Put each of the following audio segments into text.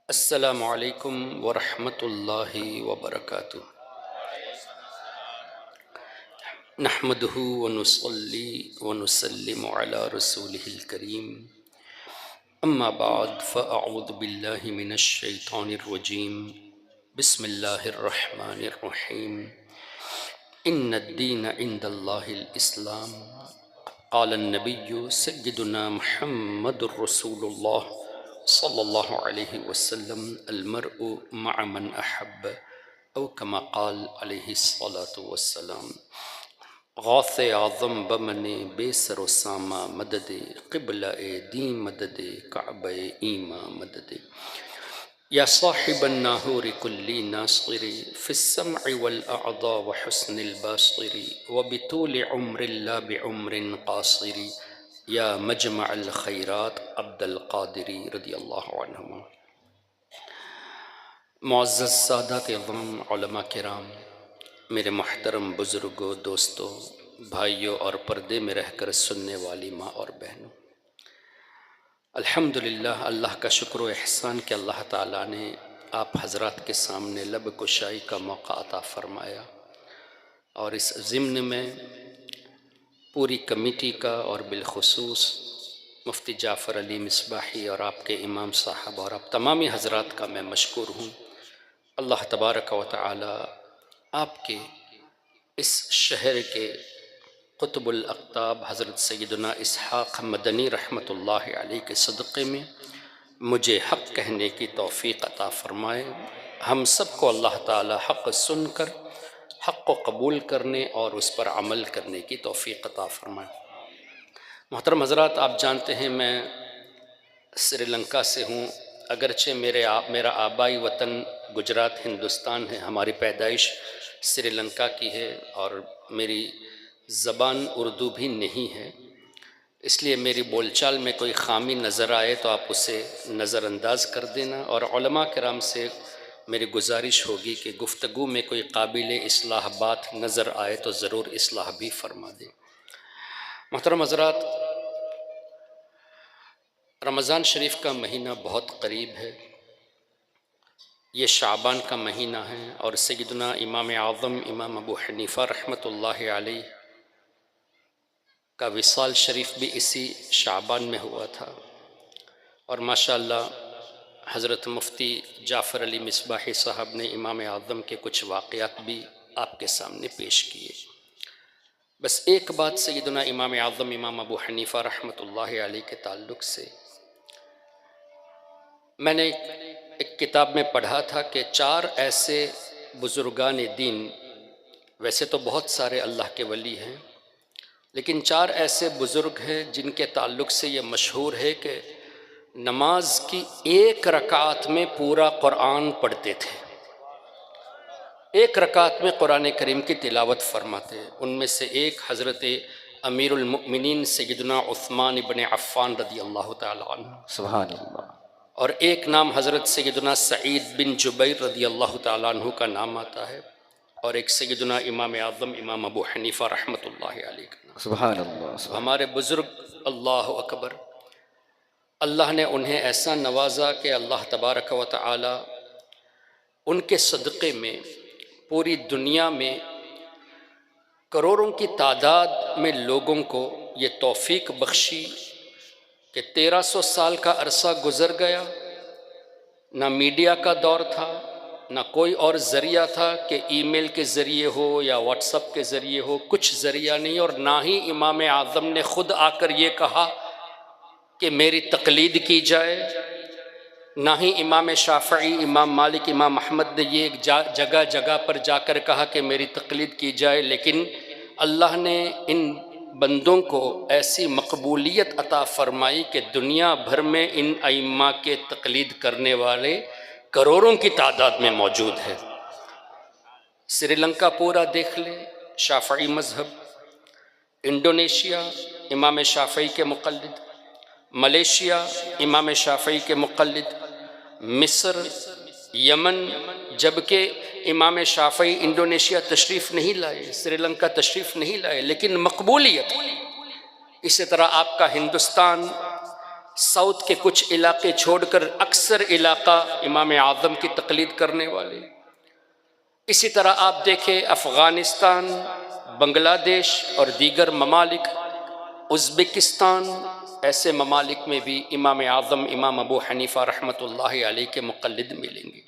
السلام علیکم ورحمۃ اللہ وبرکاتہ۔ نحمدہ ونصلی ونسلم علی رسولہ الکریم، اما بعد فاعوذ باللہ من الشیطان الرجیم، بسم اللہ الرحمن الرحیم۔ ان الدین عند اللہ الاسلام، قال النبی سیدنا محمد رسول اللہ صلی اللہ علیہ وسلم، المرء مع من احب، او کما قال علیہ الصلاۃ والسلام۔ غوث اعظم بمن بے سر و سامہ مدد، قبلہ دین مدد، کعبہ ایماں مدد۔ یا صاحب الناہور کلی ناصر، فی السمع والاعضاء وحسن الباصر، وبطول عمر لا بعمر قاصر، یا مجمع الخیرات عبد القادر رضی اللہ عنہ۔ معزز سادات عظام، علماء کرام، میرے محترم بزرگوں، دوستوں، بھائیوں اور پردے میں رہ کر سننے والی ماں اور بہنوں، الحمدللہ اللہ کا شکر و احسان کہ اللہ تعالیٰ نے آپ حضرات کے سامنے لب کشائی کا موقع عطا فرمایا، اور اس ضمن میں پوری کمیٹی کا اور بالخصوص مفتی جعفر علی مصباحی اور آپ کے امام صاحب اور آپ تمامی حضرات کا میں مشکور ہوں۔ اللہ تبارک و تعالی آپ کے اس شہر کے قطب الاقطاب حضرت سیدنا اسحاق مدنی رحمۃ اللہ علیہ کے صدقے میں مجھے حق کہنے کی توفیق عطا فرمائے۔ ہم سب کو اللہ تعالی حق سن کر حق کو قبول کرنے اور اس پر عمل کرنے کی توفیق عطا فرمائے۔ محترم حضرات، آپ جانتے ہیں میں سری لنکا سے ہوں، اگرچہ میرا آبائی وطن گجرات ہندوستان ہے، ہماری پیدائش سری لنکا کی ہے اور میری زبان اردو بھی نہیں ہے، اس لیے میری بول چال میں کوئی خامی نظر آئے تو آپ اسے نظر انداز کر دینا، اور علماء کرام سے میری گزارش ہوگی کہ گفتگو میں کوئی قابل اصلاح بات نظر آئے تو ضرور اصلاح بھی فرما دیں۔ محترم حضرات، رمضان شریف کا مہینہ بہت قریب ہے، یہ شعبان کا مہینہ ہے، اور سیدنا امام اعظم امام ابو حنیفہ رحمۃ اللہ علیہ کا وصال شریف بھی اسی شعبان میں ہوا تھا، اور ماشاءاللہ حضرت مفتی جعفر علی مصباحی صاحب نے امام اعظم کے کچھ واقعات بھی آپ کے سامنے پیش کیے۔ بس ایک بات سیدنا امام اعظم امام ابو حنیفہ رحمۃ اللہ علیہ کے تعلق سے میں نے ایک کتاب میں پڑھا تھا کہ 4 ایسے بزرگان دین، ویسے تو بہت سارے اللہ کے ولی ہیں، لیکن 4 ایسے بزرگ ہیں جن کے تعلق سے یہ مشہور ہے کہ نماز کی 1 رکعت میں پورا قرآن پڑھتے تھے، 1 رکعت میں قرآن کریم کی تلاوت فرماتے۔ ان میں سے ایک حضرت امیر المؤمنین سیدنا عثمان بن عفان رضی اللہ تعالیٰ عنہ، سبحان اللہ۔ اور ایک نام حضرت سیدنا سعید بن جبیر رضی اللہ تعالیٰ عنہ کا نام آتا ہے، اور ایک سیدنا امام اعظم امام ابو حنیفہ رحمۃ اللہ علیہ کا نام۔ سبحان اللہ۔ تو ہمارے بزرگ، اللہ اکبر، اللہ نے انہیں ایسا نوازا کہ اللہ تبارک و تعالی ان کے صدقے میں پوری دنیا میں کروڑوں کی تعداد میں لوگوں کو یہ توفیق بخشی کہ 1300 سال کا عرصہ گزر گیا، نہ میڈیا کا دور تھا، نہ کوئی اور ذریعہ تھا کہ ای میل کے ذریعے ہو یا واٹس اپ کے ذریعے ہو، کچھ ذریعہ نہیں، اور نہ ہی امام اعظم نے خود آ کر یہ کہا کہ میری تقلید کی جائے، نہ ہی امام شافعی، امام مالک، امام احمد نے یہ جگہ جگہ پر جا کر کہا کہ میری تقلید کی جائے، لیکن اللہ نے ان بندوں کو ایسی مقبولیت عطا فرمائی کہ دنیا بھر میں ان ائمہ کے تقلید کرنے والے کروڑوں کی تعداد میں موجود ہے۔ سری لنکا پورا دیکھ لیں، شافعی مذہب، انڈونیشیا امام شافعی کے مقلد، ملیشیا امام شافعی کے مقلد، مصر، یمن، جبکہ امام شافعی انڈونیشیا تشریف نہیں لائے، سری لنکا تشریف نہیں لائے، لیکن مقبولیت۔ اسی طرح آپ کا ہندوستان، ساؤتھ کے کچھ علاقے چھوڑ کر اکثر علاقہ امام اعظم کی تقلید کرنے والے۔ اسی طرح آپ دیکھیں افغانستان، بنگلہ دیش اور دیگر ممالک، ازبکستان، ایسے ممالک میں بھی امام اعظم امام ابو حنیفہ رحمۃ اللہ علیہ کے مقلد ملیں گے۔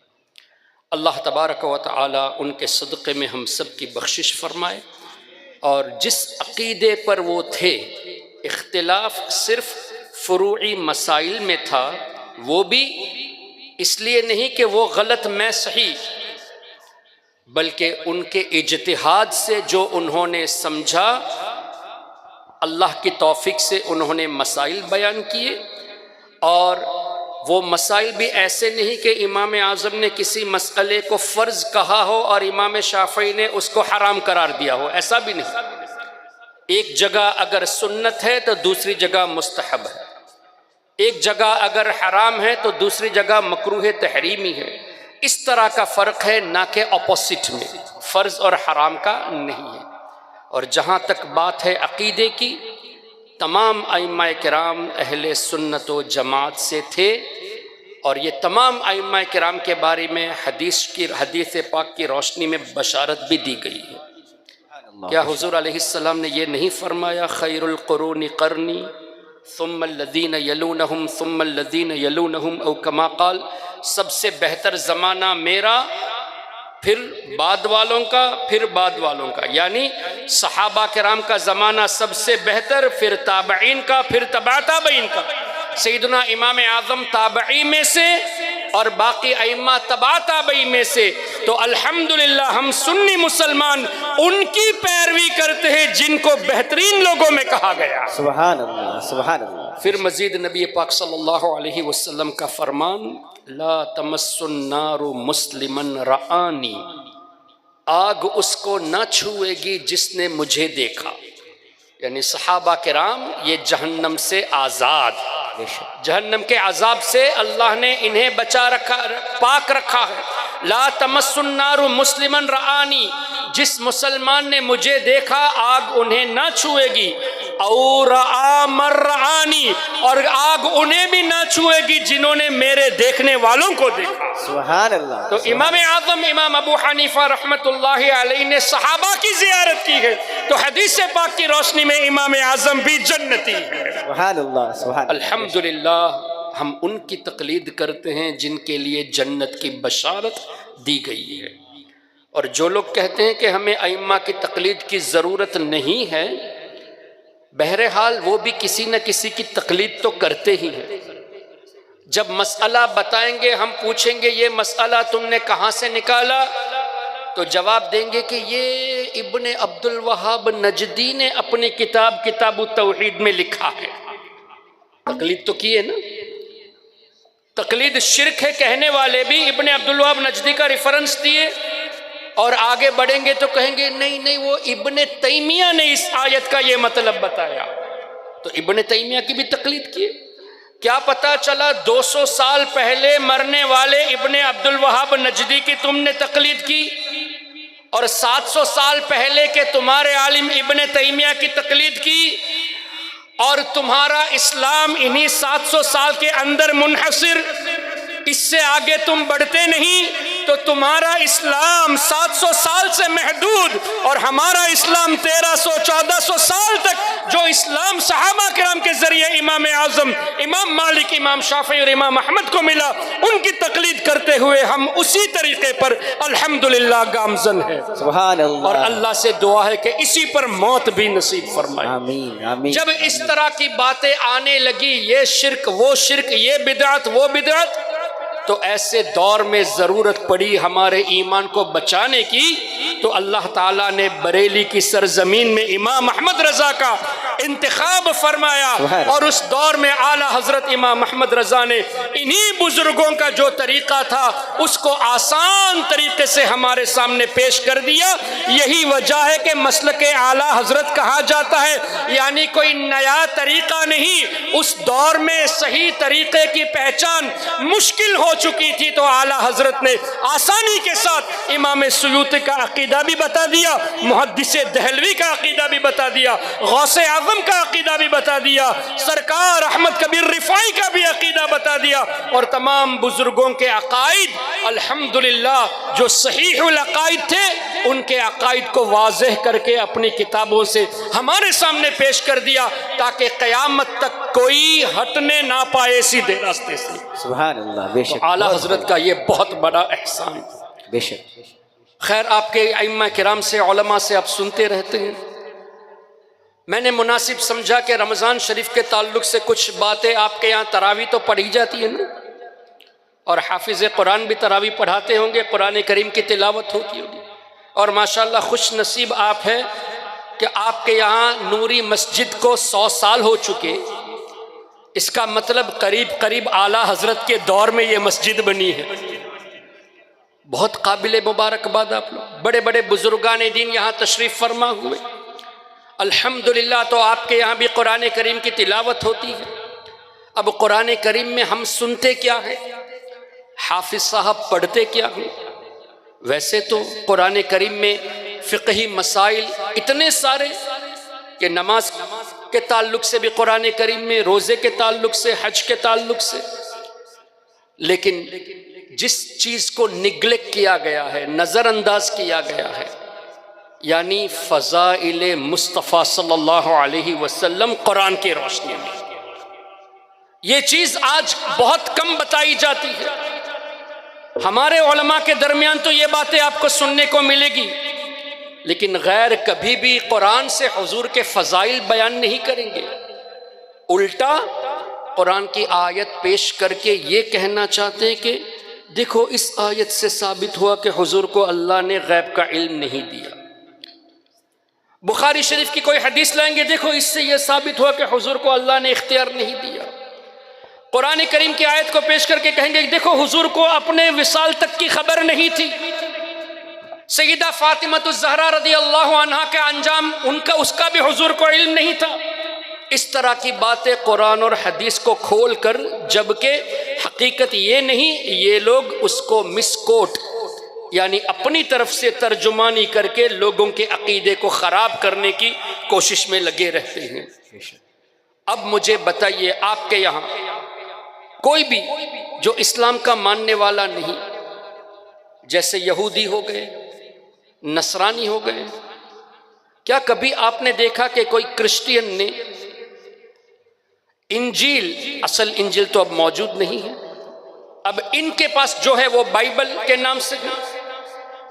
اللہ تبارک و تعالی ان کے صدقے میں ہم سب کی بخشش فرمائے، اور جس عقیدے پر وہ تھے، اختلاف صرف فروعی مسائل میں تھا، وہ بھی اس لیے نہیں کہ وہ غلط میں صحیح، بلکہ ان کے اجتہاد سے جو انہوں نے سمجھا، اللہ کی توفیق سے انہوں نے مسائل بیان کیے، اور وہ مسائل بھی ایسے نہیں کہ امام اعظم نے کسی مسئلے کو فرض کہا ہو اور امام شافعی نے اس کو حرام قرار دیا ہو، ایسا بھی نہیں۔ ایک جگہ اگر سنت ہے تو دوسری جگہ مستحب ہے، ایک جگہ اگر حرام ہے تو دوسری جگہ مکروہ تحریمی ہے۔ اس طرح کا فرق ہے، نہ کہ اپوزٹ میں، فرض اور حرام کا نہیں ہے۔ اور جہاں تک بات ہے عقیدے کی، تمام ائمہ کرام اہل سنت و جماعت سے تھے، اور یہ تمام ائمہ کرام کے بارے میں حدیث پاک کی روشنی میں بشارت بھی دی گئی ہے۔ کیا حضور علیہ السلام نے یہ نہیں فرمایا خیر القرون قرنی ثم الذین یلونہم ثم الذین یلونہم، او کما قال، سب سے بہتر زمانہ میرا، پھر بعد والوں کا، پھر بعد والوں کا، یعنی صحابہ کرام کا زمانہ سب سے بہتر، پھر تابعین کا، پھر تبع تابعین کا۔ سیدنا امام اعظم تابعی میں سے اور باقی ائمہ تبع تابعی میں سے، تو الحمدللہ ہم سنی مسلمان ان کی پیروی کرتے ہیں جن کو بہترین لوگوں میں کہا گیا۔ سبحان اللہ، سبحان اللہ۔ پھر مزید نبی پاک صلی اللہ علیہ وسلم کا فرمان، لا تمس النار مسلمن رآنی، آگ اس کو نہ چھوئے گی جس نے مجھے دیکھا، یعنی صحابہ کرام یہ جہنم سے آزاد، جہنم کے عذاب سے اللہ نے انہیں بچا رکھا، پاک رکھا ہے۔ لا تمس النار مسلمن رآنی، جس مسلمان نے مجھے دیکھا آگ انہیں نہ چھوئے گی، اور رآ من رآنی، اور آگ انہیں بھی نہ چھوئے گی جنہوں نے میرے دیکھنے والوں کو دیکھا۔ سبحان اللہ۔ تو امام اعظم امام ابو حنیفہ رحمۃ اللہ علیہ نے صحابہ کی زیارت کی ہے، تو حدیث پاک کی روشنی میں امام اعظم بھی جنتی ہے۔ سبحان اللہ، سبحان اللہ۔ الحمدللہ ہم ان کی تقلید کرتے ہیں جن کے لیے جنت کی بشارت دی گئی ہے، اور جو لوگ کہتے ہیں کہ ہمیں ائمہ کی تقلید کی ضرورت نہیں ہے، بہرحال وہ بھی کسی نہ کسی کی تقلید تو کرتے ہی ہیں۔ جب مسئلہ بتائیں گے، ہم پوچھیں گے یہ مسئلہ تم نے کہاں سے نکالا، تو جواب دیں گے کہ یہ ابن عبد الوہاب نجدی نے اپنی کتاب التوحید میں لکھا ہے۔ تقلید تو کی ہے نا، تقلید شرک ہے کہنے والے بھی ابن عبد الوہاب نجدی کا ریفرنس دیے، اور آگے بڑھیں گے تو کہیں گے نہیں نہیں وہ ابن تیمیہ نے اس آیت کا یہ مطلب بتایا، تو ابن تیمیہ کی بھی تقلید کی۔ کیا پتا چلا 200 سال پہلے مرنے والے ابن عبد الوہاب نجدی کی تم نے تقلید کی، اور 700 سال پہلے کے تمہارے عالم ابن تیمیہ کی تقلید کی، اور تمہارا اسلام انہی 700 سال کے اندر منحصر، اس سے آگے تم بڑھتے نہیں، تو تمہارا اسلام 700 سال سے محدود، اور ہمارا اسلام 1300-1400 سال تک جو اسلام صحابہ کرام کے ذریعے امام اعظم امام مالک امام شافعی اور امام احمد کو ملا، ان کی تقلید کرتے ہوئے ہم اسی طریقے پر الحمدللہ گامزن ہیں۔ سبحان اللہ۔ اور اللہ سے دعا ہے کہ اسی پر موت بھی نصیب فرمائے۔ آمین آمین۔ جب اس طرح کی باتیں آنے لگی، یہ شرک وہ شرک، یہ بدعت وہ بدعت، تو ایسے دور میں ضرورت پڑی ہمارے ایمان کو بچانے کی، تو اللہ تعالیٰ نے بریلی کی سرزمین میں امام احمد رضا کا انتخاب فرمایا، اور اس دور میں اعلیٰ حضرت امام احمد رضا نے انہی بزرگوں کا جو طریقہ تھا اس کو آسان طریقے سے ہمارے سامنے پیش کر دیا۔ یہی وجہ ہے کہ مسلک اعلیٰ حضرت کہا جاتا ہے، یعنی کوئی نیا طریقہ نہیں، اس دور میں صحیح طریقے کی پہچان مشکل ہو چکی تھی، تو اعلیٰ حضرت نے آسانی کے ساتھ امام سیوطی کا عقیدہ بھی بتا دیا، محدث دہلوی کا عقیدہ بھی بتا دیا، غوث اعظم امام کا عقیدہ بھی بتا دیا، سرکار احمد کبیر رفاعی کا بھی عقیدہ بتا دیا، اور تمام بزرگوں کے عقائد الحمدللہ جو صحیح العقائد تھے ان کے عقائد کو واضح کر کے اپنی کتابوں سے ہمارے سامنے پیش کر دیا، تاکہ قیامت تک کوئی ہٹنے نہ پائے سیدھے راستے سے۔ سبحان اللہ، بے شک اعلیٰ حضرت کا یہ بہت بڑا احسان۔ بے شک۔ خیر، آپ کے ائمہ کرام سے، علماء سے آپ سنتے رہتے ہیں، میں نے مناسب سمجھا کہ رمضان شریف کے تعلق سے کچھ باتیں آپ کے یہاں تراویح تو پڑھی جاتی ہیں نا، اور حافظ قرآن بھی تراویح پڑھاتے ہوں گے، قرآن کریم کی تلاوت ہوتی ہوگی، اور ماشاءاللہ خوش نصیب آپ ہیں کہ آپ کے یہاں نوری مسجد کو 100 سال ہو چکے۔ اس کا مطلب قریب قریب اعلیٰ حضرت کے دور میں یہ مسجد بنی ہے۔ بہت قابل مبارکباد آپ لوگ، بڑے بڑے بزرگان دین یہاں تشریف فرما ہوئے۔ الحمدللہ، تو آپ کے یہاں بھی قرآن کریم کی تلاوت ہوتی ہے۔ اب قرآن کریم میں ہم سنتے کیا ہیں، حافظ صاحب پڑھتے کیا ہیں؟ ویسے تو قرآن کریم میں فقہی مسائل اتنے سارے کہ نماز کے تعلق سے بھی قرآن کریم میں، روزے کے تعلق سے، حج کے تعلق سے، لیکن جس چیز کو نگلیکٹ کیا گیا ہے، نظر انداز کیا گیا ہے، یعنی فضائل مصطفیٰ صلی اللہ علیہ وسلم قرآن کی روشنی میں، یہ چیز آج بہت کم بتائی جاتی ہے۔ ہمارے علماء کے درمیان تو یہ باتیں آپ کو سننے کو ملے گی، لیکن غیر کبھی بھی قرآن سے حضور کے فضائل بیان نہیں کریں گے، الٹا قرآن کی آیت پیش کر کے یہ کہنا چاہتے ہیں کہ دیکھو اس آیت سے ثابت ہوا کہ حضور کو اللہ نے غیب کا علم نہیں دیا۔ بخاری شریف کی کوئی حدیث لائیں گے، دیکھو اس سے یہ ثابت ہوا کہ حضور کو اللہ نے اختیار نہیں دیا۔ قرآن کریم کی آیت کو پیش کر کے کہیں گے دیکھو حضور کو اپنے وصال تک کی خبر نہیں تھی، سیدہ فاطمہ الزہرا رضی اللہ عنہا کا انجام اس کا بھی حضور کو علم نہیں تھا۔ اس طرح کی باتیں قرآن اور حدیث کو کھول کر، جبکہ حقیقت یہ نہیں، یہ لوگ اس کو مسکوٹ یعنی اپنی طرف سے ترجمانی کر کے لوگوں کے عقیدے کو خراب کرنے کی کوشش میں لگے رہتے ہیں۔ اب مجھے بتائیے، آپ کے یہاں کوئی بھی جو اسلام کا ماننے والا نہیں، جیسے یہودی ہو گئے، نصرانی ہو گئے، کیا کبھی آپ نے دیکھا کہ کوئی کرسچین نے انجیل، اصل انجیل تو اب موجود نہیں ہے، اب ان کے پاس جو ہے وہ بائبل کے نام سے ہے،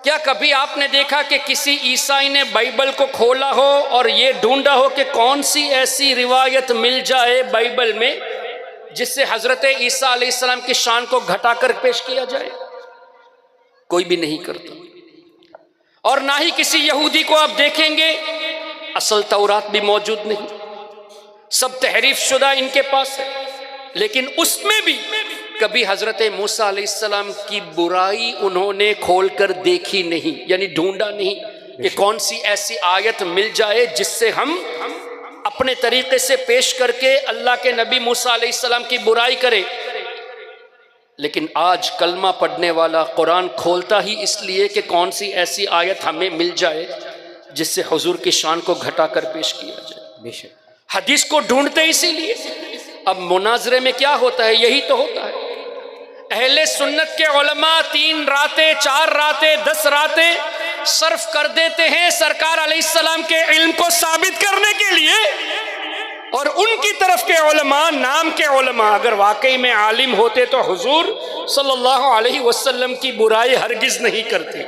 کیا کبھی آپ نے دیکھا کہ کسی عیسائی نے بائبل کو کھولا ہو اور یہ ڈھونڈا ہو کہ کون سی ایسی روایت مل جائے بائبل میں جس سے حضرت عیسیٰ علیہ السلام کی شان کو گھٹا کر پیش کیا جائے؟ کوئی بھی نہیں کرتا۔ اور نہ ہی کسی یہودی کو آپ دیکھیں گے، اصل تورات بھی موجود نہیں، سب تحریف شدہ ان کے پاس ہے، لیکن اس میں بھی کبھی حضرت موسیٰ علیہ السلام کی برائی انہوں نے کھول کر دیکھی نہیں، یعنی ڈھونڈا نہیں کہ کون سی ایسی آیت مل جائے جس سے ہم اپنے طریقے سے پیش کر کے اللہ کے نبی موسیٰ علیہ السلام کی برائی کرے۔ لیکن آج کلمہ پڑھنے والا قرآن کھولتا ہی اس لیے کہ کون سی ایسی آیت ہمیں مل جائے جس سے حضور کی شان کو گھٹا کر پیش کیا جائے۔ حدیث کو ڈھونڈتے اسی لیے۔ اب مناظرے میں کیا ہوتا ہے؟ یہی تو ہوتا ہے، اہل سنت کے علماء 3 راتیں 4 راتیں 10 راتیں صرف کر دیتے ہیں سرکار علیہ السلام کے علم کو ثابت کرنے کے لیے، اور ان کی طرف کے علماء، نام کے علماء، اگر واقعی میں عالم ہوتے تو حضور صلی اللہ علیہ وسلم کی برائی ہرگز نہیں کرتے۔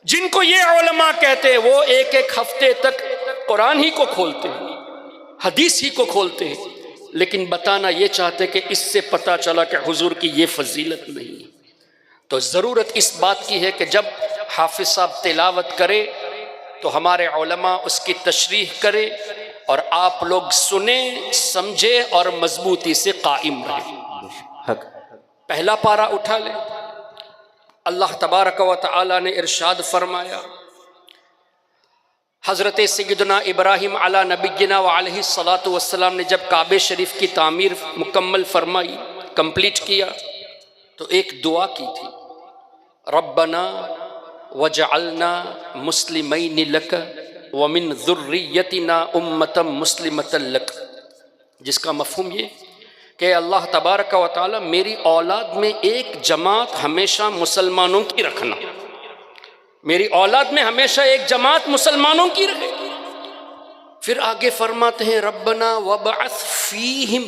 جن کو یہ علماء کہتے ہیں وہ ایک ہفتے تک قرآن ہی کو کھولتے ہیں، حدیث ہی کو کھولتے ہیں، لیکن بتانا یہ چاہتے کہ اس سے پتہ چلا کہ حضور کی یہ فضیلت نہیں۔ تو ضرورت اس بات کی ہے کہ جب حافظ صاحب تلاوت کرے تو ہمارے علماء اس کی تشریح کرے اور آپ لوگ سنیں، سمجھے اور مضبوطی سے قائم رہیں۔ پہلا پارہ اٹھا لیں۔ اللہ تبارک و تعالی نے ارشاد فرمایا، حضرت سیدنا ابراہیم علی نبینا وعلیہ الصلاۃ والسلام نے جب کعبہ شریف کی تعمیر مکمل فرمائی، کمپلیٹ کیا، تو ایک دعا کی تھی، ربنا وجعلنا مسلمین لک ومن ذریتنا امۃ مسلمۃ لک، جس کا مفہوم یہ کہ اللہ تبارک و تعالی میری اولاد میں ایک جماعت ہمیشہ مسلمانوں کی رکھنا، میری اولاد میں ہمیشہ ایک جماعت مسلمانوں کی رکھے۔ پھر آگے فرماتے ہیں ربنا وابعث فیہم،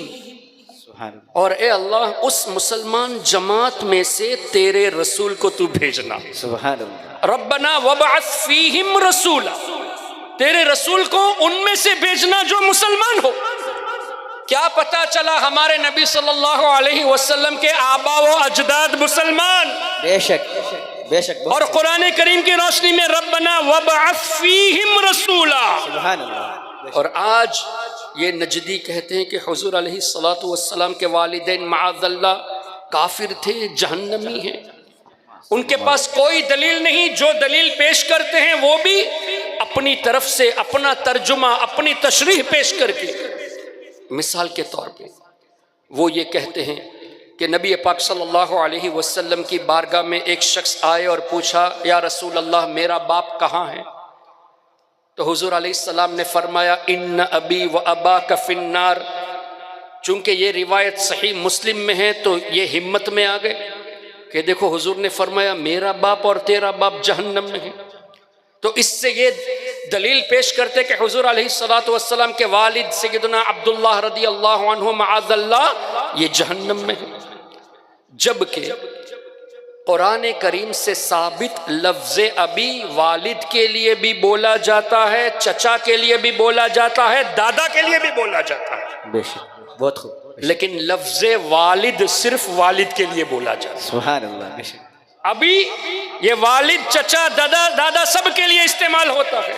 سبحان اللہ، اور اے اللہ اس مسلمان جماعت میں سے تیرے رسول کو تو بھیجنا۔ سبحان اللہ، ربنا وابعث فیہم رسولا، تیرے رسول کو ان میں سے بھیجنا جو مسلمان ہو۔ کیا پتا چلا ہمارے نبی صلی اللہ علیہ وسلم کے آبا و اجداد مسلمان، بے شک بے شک، اور قرآن کریم کی روشنی میں ربنا وابعث فیہم رسولا۔ سبحان اللہ، اور آج یہ نجدی کہتے ہیں کہ حضور علیہ الصلاۃ والسلام کے والدین معاذ اللہ کافر تھے، جہنمی ہیں، ان کے پاس کوئی دلیل نہیں، جو دلیل پیش کرتے ہیں وہ بھی اپنی طرف سے اپنا ترجمہ، اپنی تشریح پیش کر کے۔ مثال کے طور پہ وہ یہ کہتے ہیں کہ نبی پاک صلی اللہ علیہ وسلم کی بارگاہ میں ایک شخص آئے اور پوچھا یا رسول اللہ میرا باپ کہاں ہے؟ تو حضور علیہ السلام نے فرمایا ان ابی و اباک فی النار۔ چونکہ یہ روایت صحیح مسلم میں ہے تو یہ ہمت میں آ گئے کہ دیکھو حضور نے فرمایا میرا باپ اور تیرا باپ جہنم میں ہے، تو اس سے یہ دلیل پیش کرتے کہ حضور علیہ الصلاۃ والسلام کے والد سیدنا عبداللہ رضی اللہ عنہ معاذ اللہ یہ جہنم میں ہے۔ جبکہ قرآن کریم سے ثابت لفظ ابی والد کے لیے بھی بولا جاتا ہے، چچا کے لیے بھی بولا جاتا ہے، دادا کے لیے بھی بولا جاتا ہے، بے شک، بہت خوب، لیکن لفظ والد صرف والد کے لیے بولا جاتا ہے۔ سبحان اللہ، بے شک، ابھی یہ والد، چچا، دادا سب کے لیے استعمال ہوتا ہے۔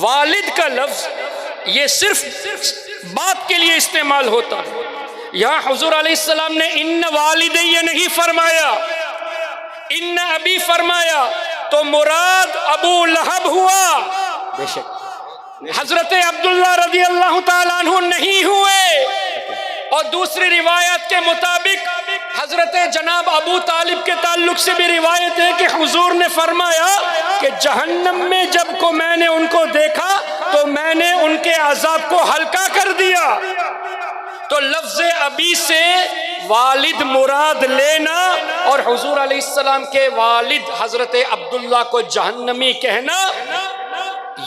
والد کا لفظ یہ صرف باپ کے لیے استعمال ہوتا ہے۔ یہاں حضور علیہ السلام نے ان والدی نہیں فرمایا، ان ابی فرمایا، تو مراد ابو لہب ہوا، بے شک، حضرت عبداللہ رضی اللہ تعالیٰ عنہ نہیں ہوئے۔ اور دوسری روایت کے مطابق حضرت جناب ابو طالب کے تعلق سے بھی روایت ہے کہ حضور نے فرمایا کہ جہنم میں جب کو میں نے ان کو دیکھا تو میں نے ان کے عذاب کو ہلکا کر دیا۔ تو لفظ ابی سے والد مراد لینا اور حضور علیہ السلام کے والد حضرت عبداللہ کو جہنمی کہنا،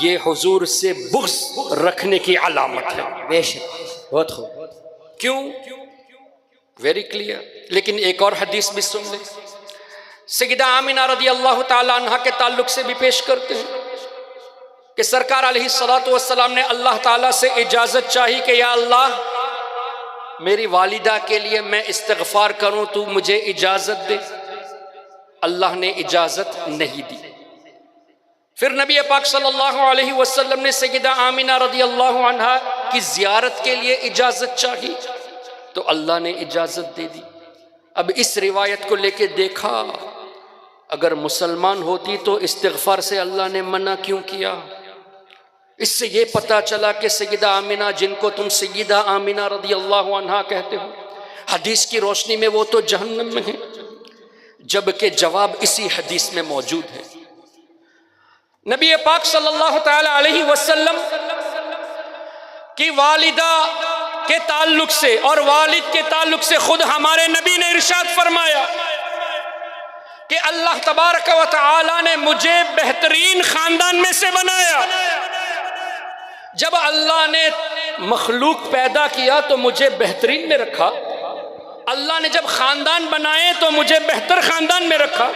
یہ حضور سے بغض رکھنے کی علامت ہے۔ بے شک، بہت خوب، کیوں؟ Very clear. لیکن ایک اور حدیث بھی سن لیں، سیدہ آمینہ رضی اللہ تعالی عنہ کے تعلق سے بھی پیش کرتے ہیں کہ سرکار علیہ الصلاۃ والسلام نے اللہ تعالیٰ سے اجازت چاہی کہ یا اللہ میری والدہ کے لیے میں استغفار کروں، تو مجھے اجازت دے۔ اللہ نے اجازت نہیں دی۔ پھر نبی پاک صلی اللہ علیہ وسلم نے سیدہ آمینہ رضی اللہ عنہا کی زیارت کے لیے اجازت چاہی تو اللہ نے اجازت دے دی۔ اب اس روایت کو لے کے دیکھا، اگر مسلمان ہوتی تو استغفار سے اللہ نے منع کیوں کیا؟ اس سے یہ پتہ چلا کہ سیدہ آمینہ جن کو تم سیدہ آمینہ رضی اللہ عنہا کہتے ہو، حدیث کی روشنی میں وہ تو جہنم میں ہیں، جبکہ جواب اسی حدیث میں موجود ہے۔ نبی پاک صلی اللہ تعالی علیہ وسلم کی والدہ کے تعلق سے اور والد کے تعلق سے خود ہمارے نبی نے ارشاد فرمایا کہ اللہ تبارک و تعالی نے مجھے بہترین خاندان میں سے بنایا۔ جب اللہ نے مخلوق پیدا کیا تو مجھے بہترین میں رکھا، اللہ نے جب خاندان بنائے تو مجھے بہتر خاندان میں رکھا،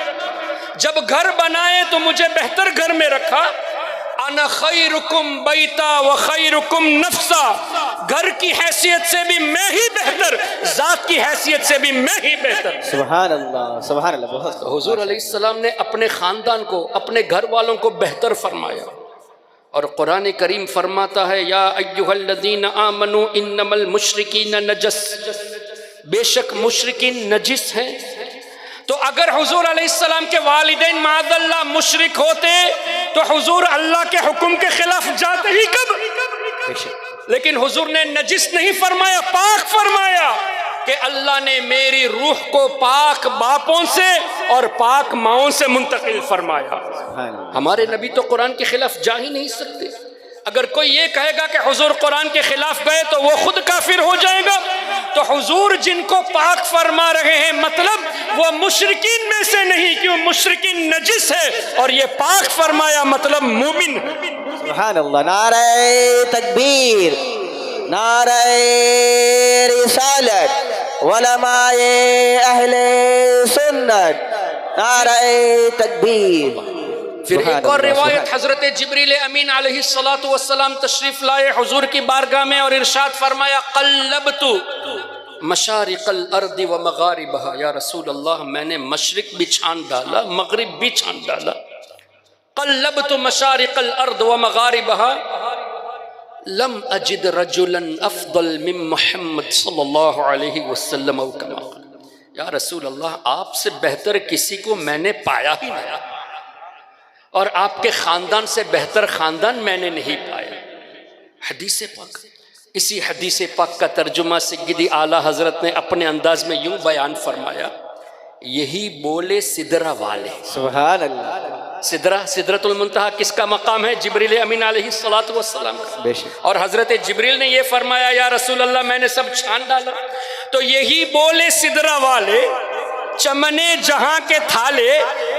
جب گھر بنائے تو مجھے بہتر گھر میں رکھا۔ انا خیرکم بیتا و خیرکم نفسا، گھر کی حیثیت سے بھی میں ہی بہتر، ذات کی حیثیت سے بھی میں ہی بہتر۔ سبحان اللہ، سبحان اللہ، بہت حضور علیہ السلام نے اپنے خاندان کو، اپنے گھر والوں کو بہتر فرمایا۔ اور قرآن کریم فرماتا ہے یا ایھا الذین آمنوا انما المشرکین نجس، بے شک مشرکین نجس ہیں۔ تو اگر حضور علیہ السلام کے والدین معاذ اللہ مشرک ہوتے تو حضور اللہ کے حکم کے خلاف جاتے ہی کب؟ لیکن حضور نے نجس نہیں فرمایا، پاک فرمایا۔ کہ اللہ نے میری روح کو پاک باپوں سے اور پاک ماؤں سے منتقل فرمایا۔ ہمارے نبی تو قرآن کے خلاف جا ہی نہیں سکتے۔ اگر کوئی یہ کہے گا کہ حضور قرآن کے خلاف گئے تو وہ خود کافر ہو جائے گا۔ تو حضور جن کو پاک فرما رہے ہیں مطلب وہ مشرکین میں سے نہیں، کیوں مشرکین نجس ہے، اور یہ پاک فرمایا مطلب مومن۔ سبحان اللہ۔ نعرہ تکبیر، نعرہ رسالت، علماء اہل سنت، نعرہ تکبیر۔ پھر ایک اور روایت، حضرت جبریل امین علیہ السلام تشریف لائے حضور کی بارگاہ میں اور ارشاد فرمایا قلبت مشارق الارض و مغاربہا، یا رسول اللہ میں نے مشرق بھی چھان ڈالا مغرب بھی چھان ڈالا۔ قلبت مشارق الارض و مغاربہا لم اجد رجلا افضل من محمد صلی اللہ علیہ وسلم او کما قال، یا رسول اللہ آپ سے بہتر کسی کو میں نے پایا ہی نہیں، اور آپ کے خاندان سے بہتر خاندان میں نے نہیں پایا۔ حدیث پاک، اسی حدیث پاک کا ترجمہ سیدی اعلیٰ حضرت نے اپنے انداز میں یوں بیان فرمایا، یہی بولے سدرہ والے۔ سبحان اللہ۔ سدرۃ المنتہا کس کا مقام ہے؟ جبریل امین علیہ السلام کا۔ بے شک۔ اور حضرت جبریل نے یہ فرمایا یا رسول اللہ میں نے سب چھان ڈالا، تو یہی بولے سدرہ والے چمنے جہاں کے تھالے،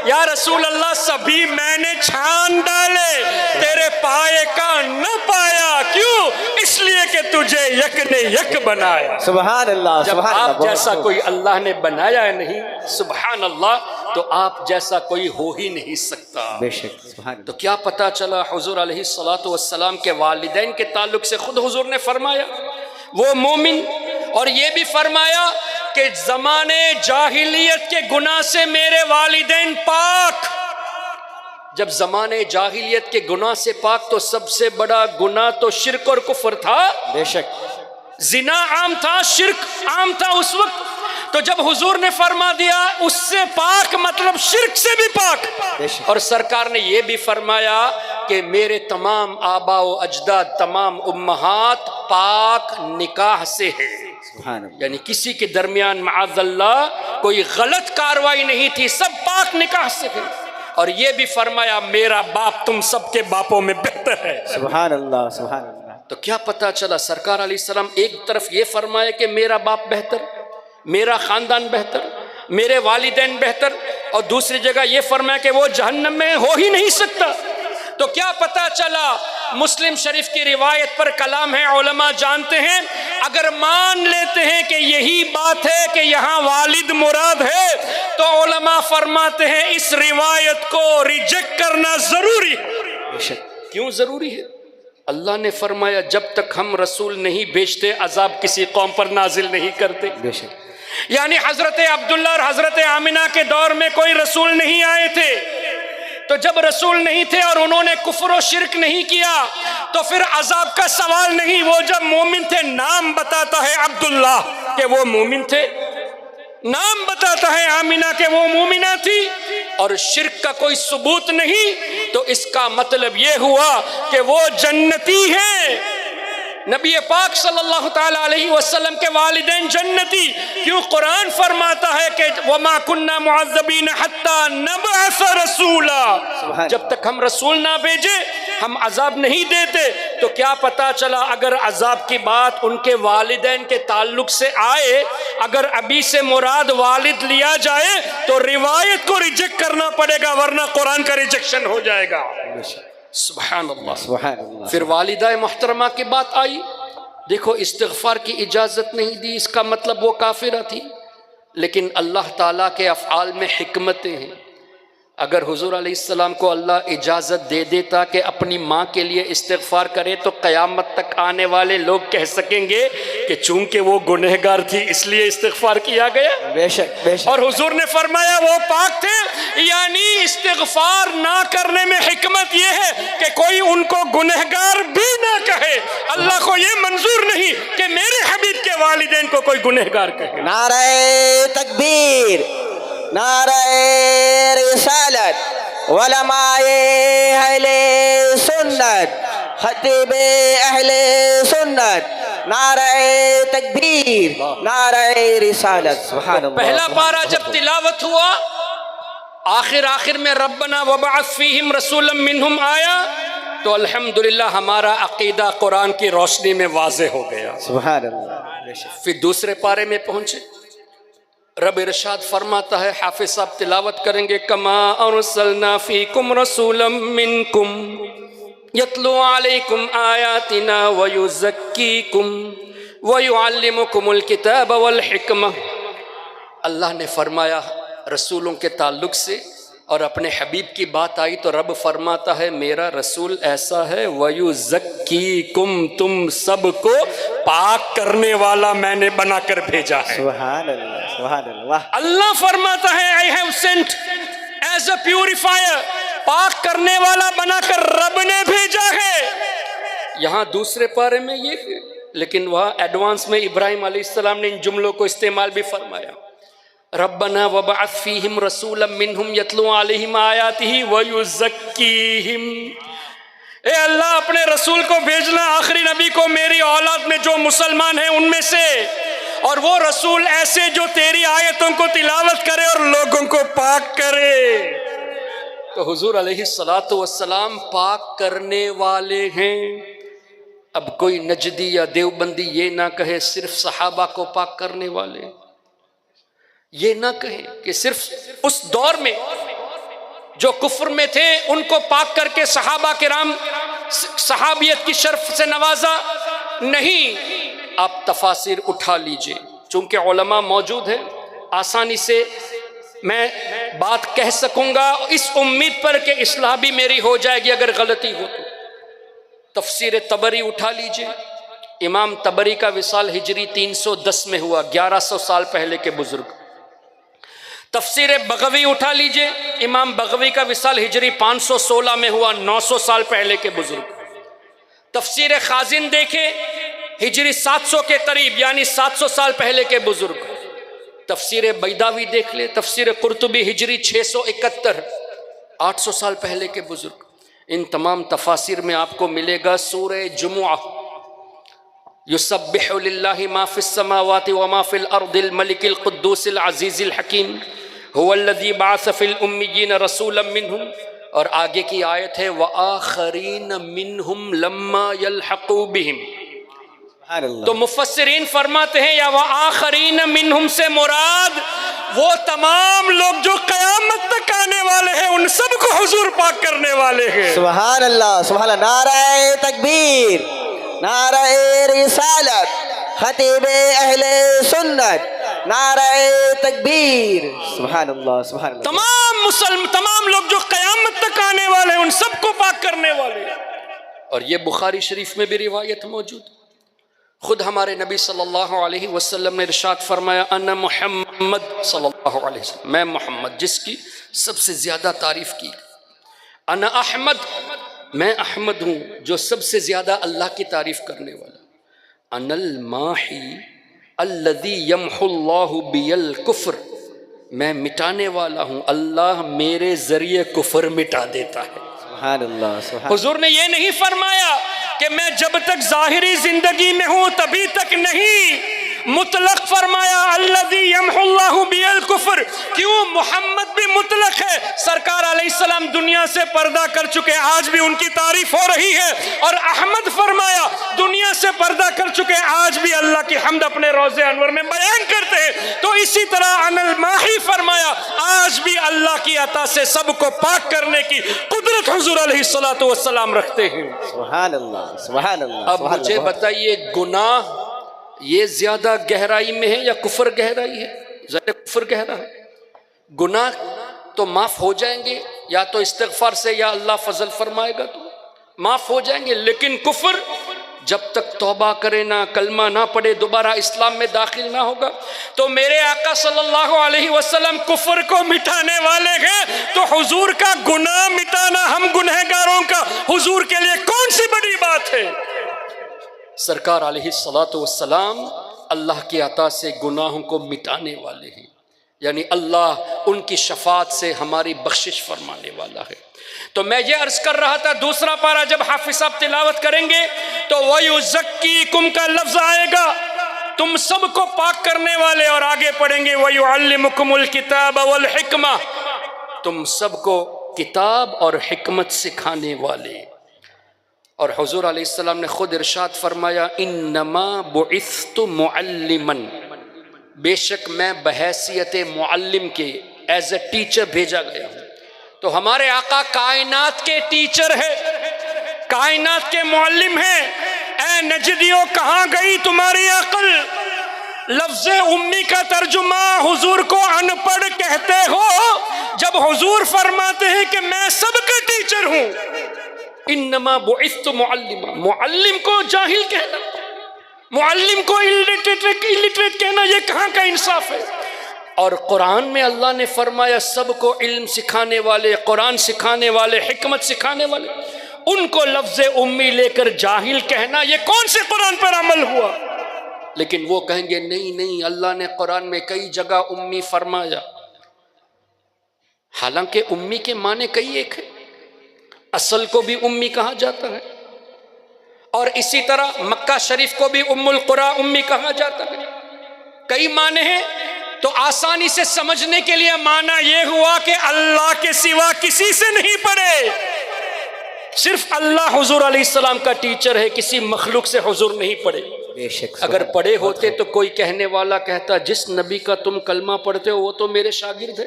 یا رسول اللہ سبھی میں نے چھان ڈالے، تیرے پائے کا نہ پایا، کیوں؟ اس لیے کہ تجھے یک نے یک بنایا۔ سبحان اللہ۔ جب سبحان اللہ۔ آپ جیسا کوئی اللہ نے بنایا ہے نہیں، سبحان اللہ، تو آپ جیسا کوئی ہو ہی نہیں سکتا۔ بے شک۔ سبحان اللہ۔ تو کیا پتا چلا حضور علیہ السلام کے والدین کے تعلق سے خود حضور نے فرمایا وہ مومن، اور یہ بھی فرمایا کہ زمانے جاہلیت کے گناہ سے میرے والدین پاک۔ جب زمانے جاہلیت کے گناہ سے پاک تو سب سے بڑا گناہ تو شرک اور کفر تھا۔ بے شک۔ زنا عام تھا، شرک عام تھا اس وقت، تو جب حضور نے فرما دیا اس سے پاک مطلب شرک سے بھی پاک، اور سرکار نے یہ بھی فرمایا کہ میرے تمام آبا و اجداد، تمام امہات پاک نکاح سے ہے، سبحان اللہ۔ یعنی کسی کے درمیان معاذ اللہ کوئی غلط کاروائی نہیں تھی، سب پاک نکاح سے ہے، اور یہ بھی فرمایا میرا باپ تم سب کے باپوں میں بہتر ہے۔ سبحان اللہ۔ سبحان اللہ۔ تو کیا پتا چلا سرکار علیہ السلام ایک طرف یہ فرمائے کہ میرا باپ بہتر، میرا خاندان بہتر، میرے والدین بہتر، اور دوسری جگہ یہ فرمایا کہ وہ جہنم میں ہو ہی نہیں سکتا۔ تو کیا پتا چلا، مسلم شریف کی روایت پر کلام ہے، علماء جانتے ہیں اگر مان لیتے ہیں کہ یہی بات ہے کہ یہاں والد مراد ہے، تو علماء فرماتے ہیں اس روایت کو ریجیکٹ کرنا ضروری ہے۔ کیوں ضروری ہے؟ اللہ نے فرمایا جب تک ہم رسول نہیں بھیجتے عذاب کسی قوم پر نازل نہیں کرتے۔ بے شک۔ یعنی حضرت عبداللہ اور حضرت آمنہ کے دور میں کوئی رسول نہیں آئے تھے، تو جب رسول نہیں تھے اور انہوں نے کفر و شرک نہیں کیا تو پھر عذاب کا سوال نہیں۔ وہ جب مومن تھے، نام بتاتا ہے عبداللہ کہ وہ مومن تھے، نام بتاتا ہے آمنہ کہ وہ مومنہ تھی، اور شرک کا کوئی ثبوت نہیں، تو اس کا مطلب یہ ہوا کہ وہ جنتی ہیں۔ نبی پاک صلی اللہ تعالیٰ علیہ وسلم کے والدین جنتی، کیوں؟ قرآن فرماتا ہے کہ وَمَا كُنَّا مُعَذَّبِينَ حَتَّى نَبْعَثَ رَسُولًا، جب تک ہم رسول نہ بھیجے ہم عذاب نہیں دیتے۔ تو کیا پتا چلا اگر عذاب کی بات ان کے والدین کے تعلق سے آئے، اگر ابھی سے مراد والد لیا جائے تو روایت کو ریجیکٹ کرنا پڑے گا، ورنہ قرآن کا ریجیکشن ہو جائے گا۔ سبحان اللہ۔ سبحان اللہ۔ پھر والدہ محترمہ کی بات آئی، دیکھو استغفار کی اجازت نہیں دی، اس کا مطلب وہ کافرہ تھی، لیکن اللہ تعالیٰ کے افعال میں حکمتیں ہیں۔ اگر حضور علیہ السلام کو اللہ اجازت دے دیتا کہ اپنی ماں کے لیے استغفار کرے تو قیامت تک آنے والے لوگ کہہ سکیں گے کہ چونکہ وہ گنہگار تھی اس لیے استغفار کیا گیا۔ بے شک، بے شک۔ اور حضور نے فرمایا وہ پاک تھے، یعنی استغفار نہ کرنے میں حکمت یہ ہے کہ کوئی ان کو گنہگار بھی نہ کہے۔ اللہ کو یہ منظور نہیں کہ میرے حبیب کے والدین کو کوئی گنہگار کہے۔ نعرہ تکبیر، نعرہ رسالت، علماء اہل سنت، خطیب اہل سنت، نعرہ تکبیر، نعرہ رسالت، سبحان اللہ۔ پہلا پارہ جب تلاوت ہوا، آخر میں ربنا وبعث فیہم رسولا منہم آیا، تو الحمدللہ ہمارا عقیدہ قرآن کی روشنی میں واضح ہو گیا۔ سبحان اللہ۔ پھر دوسرے پارے میں پہنچے، رب ارشاد فرماتا ہے، حافظ صاحب تلاوت کریں گے، کما ارسلنا فیکم رسولا منکم یتلو علیکم آیاتنا ویزکیکم ویعلمکم الکتاب والحکمہ۔ اللہ نے فرمایا رسولوں کے تعلق سے، اور اپنے حبیب کی بات آئی تو رب فرماتا ہے میرا رسول ایسا ہے، وَيُزَكِّيكُمْ، تم سب کو پاک کرنے والا میں نے بنا کر بھیجا ہے۔ سبحان اللہ، سبحان اللہ۔ اللہ فرماتا ہے I have sent as a purifier، پاک کرنے والا بنا کر رب نے بھیجا ہے۔ یہاں دوسرے پارے میں یہ، لیکن وہاں ایڈوانس میں ابراہیم علیہ السلام نے ان جملوں کو استعمال بھی فرمایا، ربنا وبعث فیہم رسولا منہم یتلو علیہم آیاتہ ویزکیہم۔ اے اللہ اپنے رسول کو بھیجنا، آخری نبی کو، میری اولاد میں جو مسلمان ہیں ان میں سے، اور وہ رسول ایسے جو تیری آیتوں کو تلاوت کرے اور لوگوں کو پاک کرے۔ تو حضور علیہ السلام پاک کرنے والے ہیں۔ اب کوئی نجدی یا دیوبندی یہ نہ کہے صرف صحابہ کو پاک کرنے والے، یہ نہ کہیں کہ صرف اس دور میں جو کفر میں تھے ان کو پاک کر کے صحابہ کرام صحابیت کی شرف سے نوازا، نہیں۔ آپ تفاسیر اٹھا لیجئے، چونکہ علماء موجود ہیں، آسانی سے میں بات کہہ سکوں گا، اس امید پر کہ اصلاح بھی میری ہو جائے گی اگر غلطی ہو تو۔ تفسیر طبری اٹھا لیجئے، امام طبری کا وصال ہجری 310 میں ہوا، 1100 سال پہلے کے بزرگ۔ تفسیر بغوی اٹھا لیجئے، امام بغوی کا وصال ہجری 516 میں ہوا، 900 سال پہلے کے بزرگ۔ تفسیر خازن دیکھیں، ہجری 700 کے قریب، یعنی 700 سال پہلے کے بزرگ۔ تفسیر بیداوی دیکھ لیں، تفسیر قرطبی ہجری 671، 800 سال پہلے کے بزرگ۔ ان تمام تفاسیر میں آپ کو ملے گا سورہ جمعہ، یسبح للہ ما فی السماوات وما فی الارض الملک القدوس العزیز الحکیم هو الذی بعث فی الامیین رسولا منہم، اور آگے کی آیت ہے وآخرین منہم لما یلحقوا بہم۔ تو مفسرین فرماتے ہیں یا وآخرین منہم سے مراد وہ تمام لوگ جو قیامت تک آنے والے ہیں، ان سب کو حضور پاک کرنے والے ہیں۔ سبحان اللہ، سبحان اللہ۔ نعرہ تکبیر، نعرہ رسالت، خطیب اہل سنت، نعرہ تکبیر، سبحان اللہ، سبحان اللہ۔ تمام لوگ جو قیامت تک آنے والے ہیں ان سب کو پاک کرنے والے ہیں۔ اور یہ بخاری شریف میں بھی روایت موجود، خود ہمارے نبی صلی اللہ علیہ وسلم نے ارشاد فرمایا، انا محمد صلی اللہ علیہ وسلم، میں محمد جس کی سب سے زیادہ تعریف کی، انا احمد، میں احمد ہوں جو سب سے زیادہ اللہ کی تعریف کرنے والا، انا الماحی الذی یمحو اللہ بی الکفر، میں مٹانے والا ہوں، اللہ میرے ذریعے کفر مٹا دیتا ہے۔ سبحان اللہ، سبحان۔ حضور نے یہ نہیں فرمایا کہ میں جب تک ظاہری زندگی میں ہوں تبھی تک نہیں، مطلق فرمایا الذی یمحو اللہ بی الکفر۔ کیوں محمد بھی مطلق ہے، سرکار علیہ السلام دنیا سے پردہ کر چکے، آج بھی ان کی تعریف ہو رہی ہے، اور احمد فرمایا دنیا سے پردہ کر چکے، آج بھی اللہ کی حمد اپنے روضے انور میں بیان کرتے ہیں۔ تو اسی طرح ان الماحی فرمایا آج بھی اللہ کی عطا سے سب کو پاک کرنے کی قدرت حضور علیہ السلام رکھتے ہیں۔ سبحان اللہ، سبحان اللہ۔ اب مجھے بتائیے گناہ یہ زیادہ گہرائی میں ہے یا کفر گہرائی ہے؟ ذرا کفر گہرا ہے۔ گناہ تو معاف ہو جائیں گے، یا تو استغفار سے یا اللہ فضل فرمائے گا تو معاف ہو جائیں گے، لیکن کفر جب تک توبہ کرے نہ، کلمہ نہ پڑھے، دوبارہ اسلام میں داخل نہ ہوگا۔ تو میرے آقا صلی اللہ علیہ وسلم کفر کو مٹانے والے ہیں، تو حضور کا گناہ مٹانا ہم گنہگاروں کا حضور کے لیے کون سی بڑی بات ہے؟ سرکار علیہ السلام اللہ کی عطا سے گناہوں کو مٹانے والے ہیں، یعنی اللہ ان کی شفاعت سے ہماری بخشش فرمانے والا ہے۔ تو میں یہ عرض کر رہا تھا، دوسرا پارہ جب حافظ صاحب تلاوت کریں گے تو وَيُزَكِّيكُمْ کا لفظ آئے گا تم سب کو پاک کرنے والے، اور آگے پڑھیں گے وَيُعَلِّمُكُمُ الْكِتَابَ وَالْحِكْمَةَ تم سب کو کتاب اور حکمت سکھانے والے۔ اور حضور علیہ السلام نے خود ارشاد فرمایا انما بعثت معلما، بے شک میں بحیثیت معلم کے ایز اے ٹیچر بھیجا گیا ہوں۔ تو ہمارے آقا کائنات کے ٹیچر ہے، کائنات کے معلم ہیں۔ اے نجدیوں کہاں گئی تمہاری عقل؟ لفظ امی کا ترجمہ حضور کو ان پڑھ کہتے ہو، جب حضور فرماتے ہیں کہ میں سب کا ٹیچر ہوں۔ انما بعثت معلما، معلم کو جاہل کہنا، معلم کو الٹریٹ کہنا، یہ کہاں کا انصاف ہے؟ اور قرآن میں اللہ نے فرمایا سب کو علم سکھانے والے، قرآن سکھانے والے، حکمت سکھانے والے، ان کو لفظ امی لے کر جاہل کہنا، یہ کون سے قرآن پر عمل ہوا؟ لیکن وہ کہیں گے نہیں اللہ نے قرآن میں کئی جگہ امی فرمایا، حالانکہ امی کے معنی کئی ایک ہے، اصل کو بھی امی کہا جاتا ہے، اور اسی طرح مکہ شریف کو بھی ام القری امی کہا جاتا ہے، کئی معنی ہیں۔ تو آسانی سے سمجھنے کے لیے معنی یہ ہوا کہ اللہ کے سوا کسی سے نہیں پڑھے، صرف اللہ حضور علیہ السلام کا ٹیچر ہے، کسی مخلوق سے حضور نہیں پڑھے۔ بے شک اگر پڑھے ہوتے تو کوئی کہنے والا کہتا جس نبی کا تم کلمہ پڑھتے ہو وہ تو میرے شاگرد ہے۔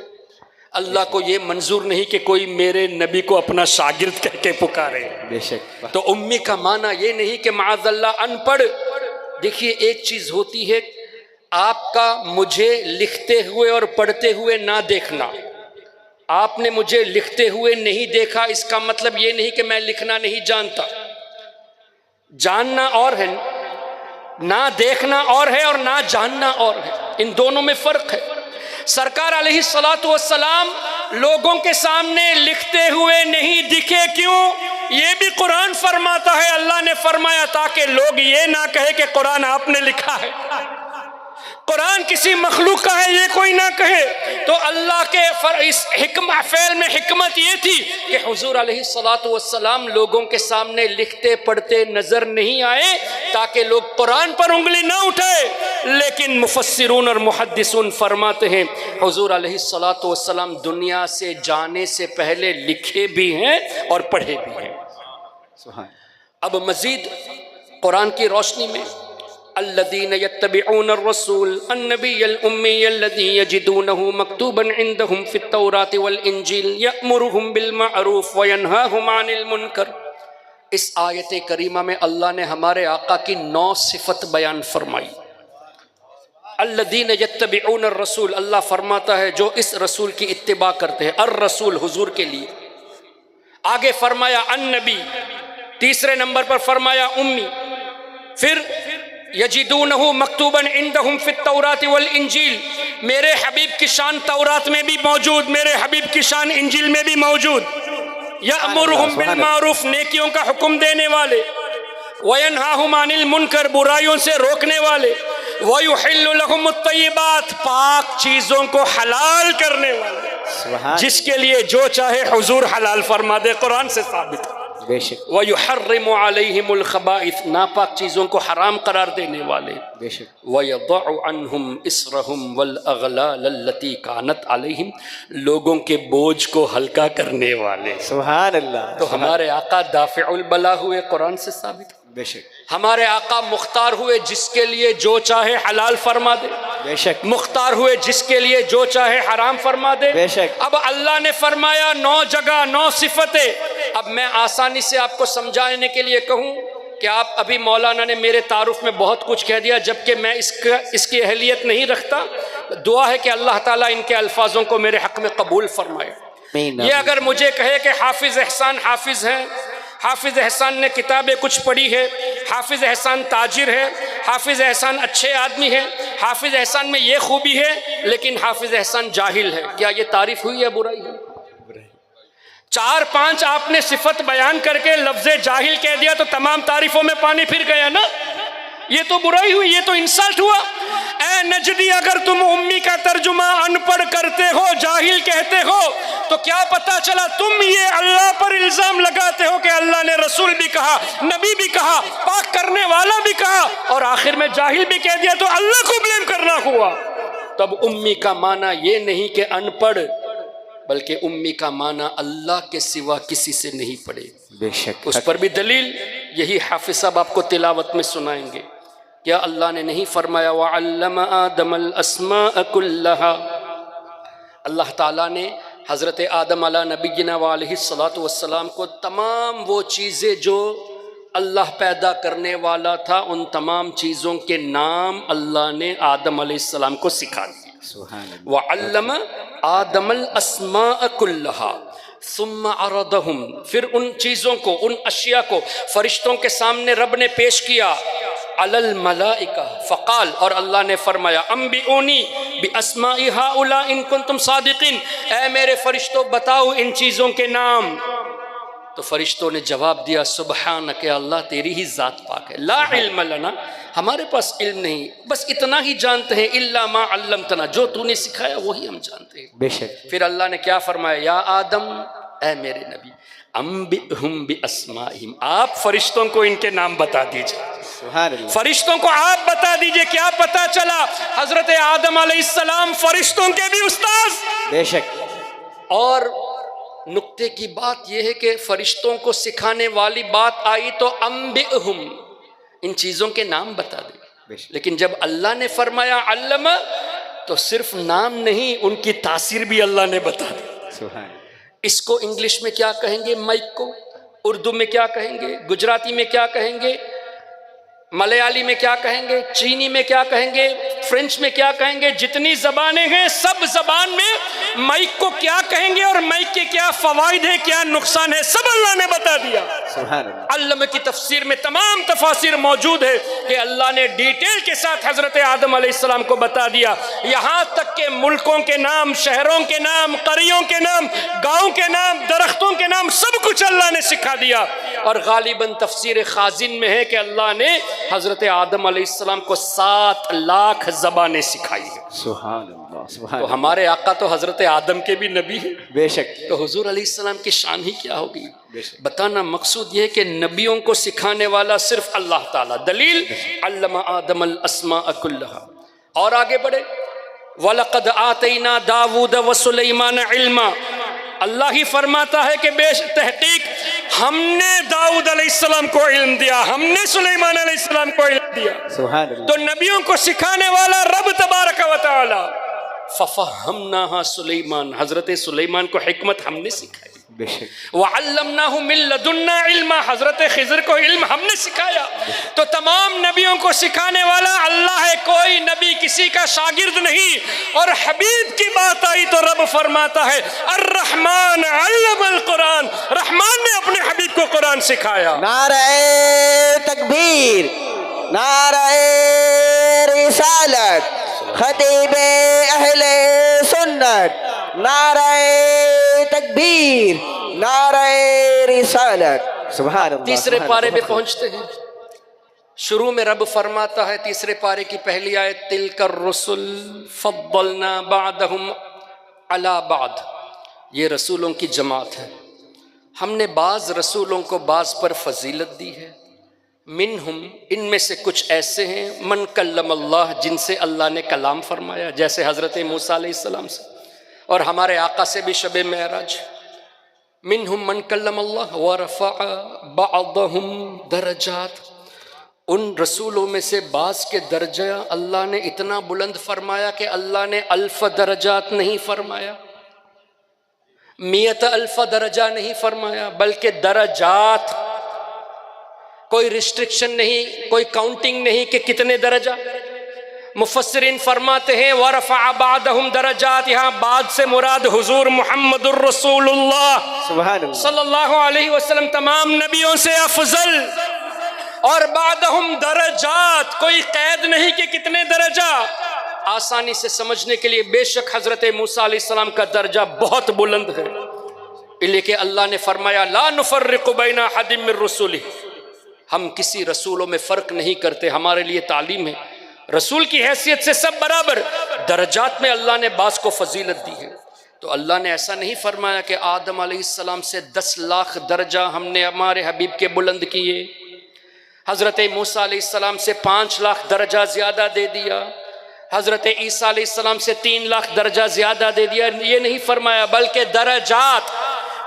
اللہ کو یہ منظور نہیں کہ کوئی میرے نبی کو اپنا شاگرد کہہ کے پکارے۔ بے شک تو امی کا معنی یہ نہیں کہ معاذ اللہ ان پڑھ۔ دیکھیے ایک چیز ہوتی ہے آپ کا مجھے لکھتے ہوئے اور پڑھتے ہوئے نہ دیکھنا۔ آپ نے مجھے لکھتے ہوئے نہیں دیکھا، اس کا مطلب یہ نہیں کہ میں لکھنا نہیں جانتا۔ جاننا اور ہے، نہ دیکھنا اور ہے، اور نہ جاننا اور ہے، ان دونوں میں فرق ہے۔ سرکار علیہ الصلاۃ والسلام لوگوں کے سامنے لکھتے ہوئے نہیں دکھے، کیوں؟ یہ بھی قرآن فرماتا ہے، اللہ نے فرمایا تاکہ لوگ یہ نہ کہے کہ قرآن آپ نے لکھا ہے، قرآن کسی مخلوق کا ہے، یہ کوئی نہ کہے۔ تو اللہ کے اس فعل میں حکمت یہ تھی کہ حضور علیہ الصلاۃ والسلام لوگوں کے سامنے لکھتے پڑھتے نظر نہیں آئے تاکہ لوگ قرآن پر انگلی نہ اٹھائے۔ لیکن مفسرون اور محدثون فرماتے ہیں حضور علیہ الصلاۃ والسلام دنیا سے جانے سے پہلے لکھے بھی ہیں اور پڑھے بھی ہیں۔ اب مزید قرآن کی روشنی میں الذين يتبعون الرسول النبي الأمي الذي يجدونه مكتوبا عندهم في التوراة والإنجيل يأمرهم بالمعروف وينهاهم عن المنكر، اس آیت کریمہ میں اللہ نے ہمارے آقا کی 9 صفت بیان فرمائی۔ الذين يتبعون الرسول، اللہ فرماتا ہے جو اس رسول کی اتباع کرتے ہیں، الرسول حضور کے لیے۔ آگے فرمایا النبی، تیسرے نمبر پر فرمایا امی، پھر یجدونہ مکتوبا عندہم فی التوراۃ والانجیل، میرے حبیب کی شان تورات میں بھی موجود، میرے حبیب کی شان انجیل میں بھی موجود۔ یأمرہم بالمعروف، نیکیوں کا حکم دینے والے، وینہاہم عن المنکر، برائیوں سے روکنے والے، ویحل لہم الطیبات، پاک چیزوں کو حلال کرنے والے، جس کے لیے جو چاہے حضور حلال فرما دے، قرآن سے ثابت ہے۔ بے شک وَيُحَرِّمُ عَلَيْهِمُ الْخَبَائِثَ، ناپاک چیزوں کو حرام قرار دینے والے۔ بے شک وَيَضَعُ عَنْهُمْ إِصْرَهُمْ وَالْأَغْلَالَ الَّتِي كَانَتْ عَلَيْهِمْ، لوگوں کے بوجھ کو ہلکا کرنے والے۔ سبحان اللہ۔ تو ہمارے آقا دافع البلا ہوئے، قرآن سے ثابت۔ بے شک ہمارے آقا مختار ہوئے جس کے لیے جو چاہے حلال فرما دے، بے شک مختار ہوئے جس کے لیے جو چاہے حرام فرما دے۔ بے شک اب اللہ نے فرمایا 9 جگہ 9 صفتیں۔ اب میں آسانی سے آپ کو سمجھانے کے لیے کہوں کہ آپ ابھی مولانا نے میرے تعارف میں بہت کچھ کہہ دیا، جبکہ میں اس کی اہلیت نہیں رکھتا۔ دعا ہے کہ اللہ تعالیٰ ان کے الفاظوں کو میرے حق میں قبول فرمائے۔ یہ اگر مجھے کہے کہ حافظ احسان حافظ ہیں، حافظ احسان نے کتابیں کچھ پڑھی ہے، حافظ احسان تاجر ہے، حافظ احسان اچھے آدمی ہے، حافظ احسان میں یہ خوبی ہے، لیکن حافظ احسان جاہل ہے، کیا یہ تعریف ہوئی یا برائی ہے؟ 4-5 آپ نے صفت بیان کر کے لفظ جاہل کہہ دیا تو تمام تعریفوں میں پانی پھر گیا نا، یہ تو برائی ہوئی، یہ تو انسلٹ ہوا۔ اے اے نجدی اگر تم امی کا ترجمہ ان پڑھ کرتے ہو، جاہل کہتے ہو، تو کیا پتا چلا تم یہ اللہ پر الزام لگاتے ہو کہ اللہ نے رسول بھی کہا، نبی بھی کہا، پاک کرنے والا بھی کہا، اور آخر میں جاہل بھی کہہ دیا، تو اللہ کو بلیم کرنا ہوا۔ تب امی کا معنی یہ نہیں کہ ان پڑھ، بلکہ امی کا معنی اللہ کے سوا کسی سے نہیں پڑھے۔ بے شک اس پر بھی دلیل یہی حافظ صاحب آپ کو تلاوت میں سنائیں گے۔ کیا اللہ نے نہیں فرمایا وَعَلَّمَ آدَمَ الْأَسْمَاءَ كُلَّهَا؟ اللہ تعالیٰ نے حضرت آدم علیہ نبینا وعلیہ الصلاۃ کو تمام وہ چیزیں جو اللہ پیدا کرنے والا تھا، ان تمام چیزوں کے نام اللہ نے آدم علیہ السلام کو سکھا دیے۔ سبحان اللہ۔ وَعَلَّمَ آدَمَ الْأَسْمَاءَ كُلَّهَا ثُمَّ عَرَضَهُمْ، پھر ان چیزوں کو، ان اشیاء کو فرشتوں کے سامنے رب نے پیش کیا، علی الملائکہ فقال، اور اللہ نے فرمایا انبئونی باسماء ہؤلاء ان کنتم صادقین، اے میرے فرشتوں بتاؤ ان چیزوں کے نام۔ تو فرشتوں نے جواب دیا سبحانک، اللہ تیری ہی ذات پاک ہے، لا علم لنا، ہمارے پاس علم نہیں، بس اتنا ہی جانتے ہیں، الا ما علمتنا، جو تو نے سکھایا وہی ہم جانتے ہیں۔ بے شک۔ پھر اللہ نے کیا فرمایا، یا آدم، اے میرے نبی، انبئہم باسمائہم، آپ فرشتوں کو ان کے نام بتا دیجئے، سبحان اللہ۔ فرشتوں کو آپ بتا دیجئے۔ کیا پتا چلا حضرت آدم علیہ السلام فرشتوں کے بھی استاذ۔ بے شک۔ اور نکتے کی بات یہ ہے کہ فرشتوں کو سکھانے والی بات آئی تو انبئہم، ان چیزوں کے نام بتا دے، بے شک۔ لیکن جب اللہ نے فرمایا علم، تو صرف نام نہیں، ان کی تاثیر بھی اللہ نے بتا دی۔ سبحان اللہ۔ اس کو انگلش میں کیا کہیں گے، مائک کو، اردو میں کیا کہیں گے، گجراتی میں کیا کہیں گے، ملیالی میں کیا کہیں گے، چینی میں کیا کہیں گے، فرینچ میں کیا کہیں گے، جتنی زبانیں ہیں سب زبان میں مائک کو کیا کہیں گے اور مائک کے کیا فوائد ہیں، کیا نقصان ہے، سب اللہ نے بتا دیا۔ سبحان اللہ۔ علم کی تفسیر میں تمام تفاسیر موجود ہے کہ اللہ نے ڈیٹیل کے ساتھ حضرت آدم علیہ السلام کو بتا دیا، یہاں تک کہ ملکوں کے نام، شہروں کے نام، قریوں کے نام، گاؤں کے نام، درختوں کے نام، سب کچھ اللہ نے سکھا دیا۔ اور غالباً تفسیر خازن میں ہے کہ اللہ نے حضرت آدم علیہ السلام کو 7 لاکھ زبانیں سکھائی ہیں۔ سبحان اللہ۔ سبحان تو اللہ۔ ہمارے آقا تو حضرت آدم کے بھی نبی ہیں، بے شک۔ تو حضور علیہ السلام کی شان ہی کیا ہوگی۔ بے شک۔ بتانا مقصود یہ ہے کہ نبیوں کو سکھانے والا صرف اللہ تعالیٰ۔ دلیل علم آدم الاسماء کلھا۔ اور آگے بڑھے، وَلَقَدْ آتَيْنَا دَاوُودَ وَسُلَيْمَانَ عِلْمًا، اللہ ہی فرماتا ہے کہ بے تحقیق ہم نے داؤد علیہ السلام کو علم دیا، ہم نے سلیمان علیہ السلام کو علم دیا۔ سبحان اللہ۔ تو نبیوں کو سکھانے والا رب تبارک و تعالی۔ فَفَهَّمْنَاهَا سلیمان، حضرت سلیمان کو حکمت ہم نے سکھائی۔ بے شک۔ وَعَلَّمْنَاهُ مِن لَّدُنَّا عِلْمًا، حضرت خضر کو علم ہم نے سکھایا۔ تو تمام نبیوں کو سکھانے والا اللہ ہے، کوئی نبی کسی کا شاگرد نہیں۔ اور حبیب کی بات آئی تو رب فرماتا ہے الرحمن علم القرآن، رحمان نے اپنے حبیب کو قرآن سکھایا۔ نعرہ تکبیر، نعرہ رسالت، خطیب اہل سنت، نعرہ تکبیر، نعرہ رسالت۔ سبحان اللہ۔ تیسرے پارے میں پہنچتے ہیں۔ شروع میں رب فرماتا ہے تیسرے پارے کی پہلی آیت، تلک الرسل فضلنا بعدهم علی بعد، یہ رسولوں کی جماعت ہے، ہم نے بعض رسولوں کو بعض پر فضیلت دی ہے۔ منہم، ان میں سے کچھ ایسے ہیں، من کلم اللہ، جن سے اللہ نے کلام فرمایا، جیسے حضرت موسیٰ علیہ السلام سے، اور ہمارے آقا سے بھی شب معراج۔ منہم من کلم اللہ ورفع بعضهم درجات، ان رسولوں میں سے بعض کے درجہ اللہ نے اتنا بلند فرمایا کہ اللہ نے 1000 درجات نہیں فرمایا، 100,000 درجہ نہیں فرمایا، بلکہ درجات، کوئی ریسٹرکشن نہیں، کوئی کاؤنٹنگ نہیں کہ کتنے درجہ۔ مفسرین فرماتے ہیں ورفع بعضهم درجات، یہاں بعد سے مراد حضور محمد الرسول اللہ سبحان اللہ۔ صلی اللہ علیہ وسلم تمام نبیوں سے افضل، اور بعدهم درجات، کوئی قید نہیں کہ کتنے درجہ۔ آسانی سے سمجھنے کے لیے بے شک حضرت موسیٰ علیہ السلام کا درجہ بہت بلند ہے، لیکن اللہ نے فرمایا لا نفرق بین احد من رسلہ، ہم کسی رسولوں میں فرق نہیں کرتے۔ ہمارے لیے تعلیم ہے، رسول کی حیثیت سے سب برابر، درجات میں اللہ نے بعض کو فضیلت دی ہے۔ تو اللہ نے ایسا نہیں فرمایا کہ آدم علیہ السلام سے 10 لاکھ درجہ ہم نے ہمارے حبیب کے بلند کیے، حضرت موسیٰ علیہ السلام سے 5 لاکھ درجہ زیادہ دے دیا، حضرت عیسیٰ علیہ السلام سے 3 لاکھ درجہ زیادہ دے دیا، یہ نہیں فرمایا، بلکہ درجات،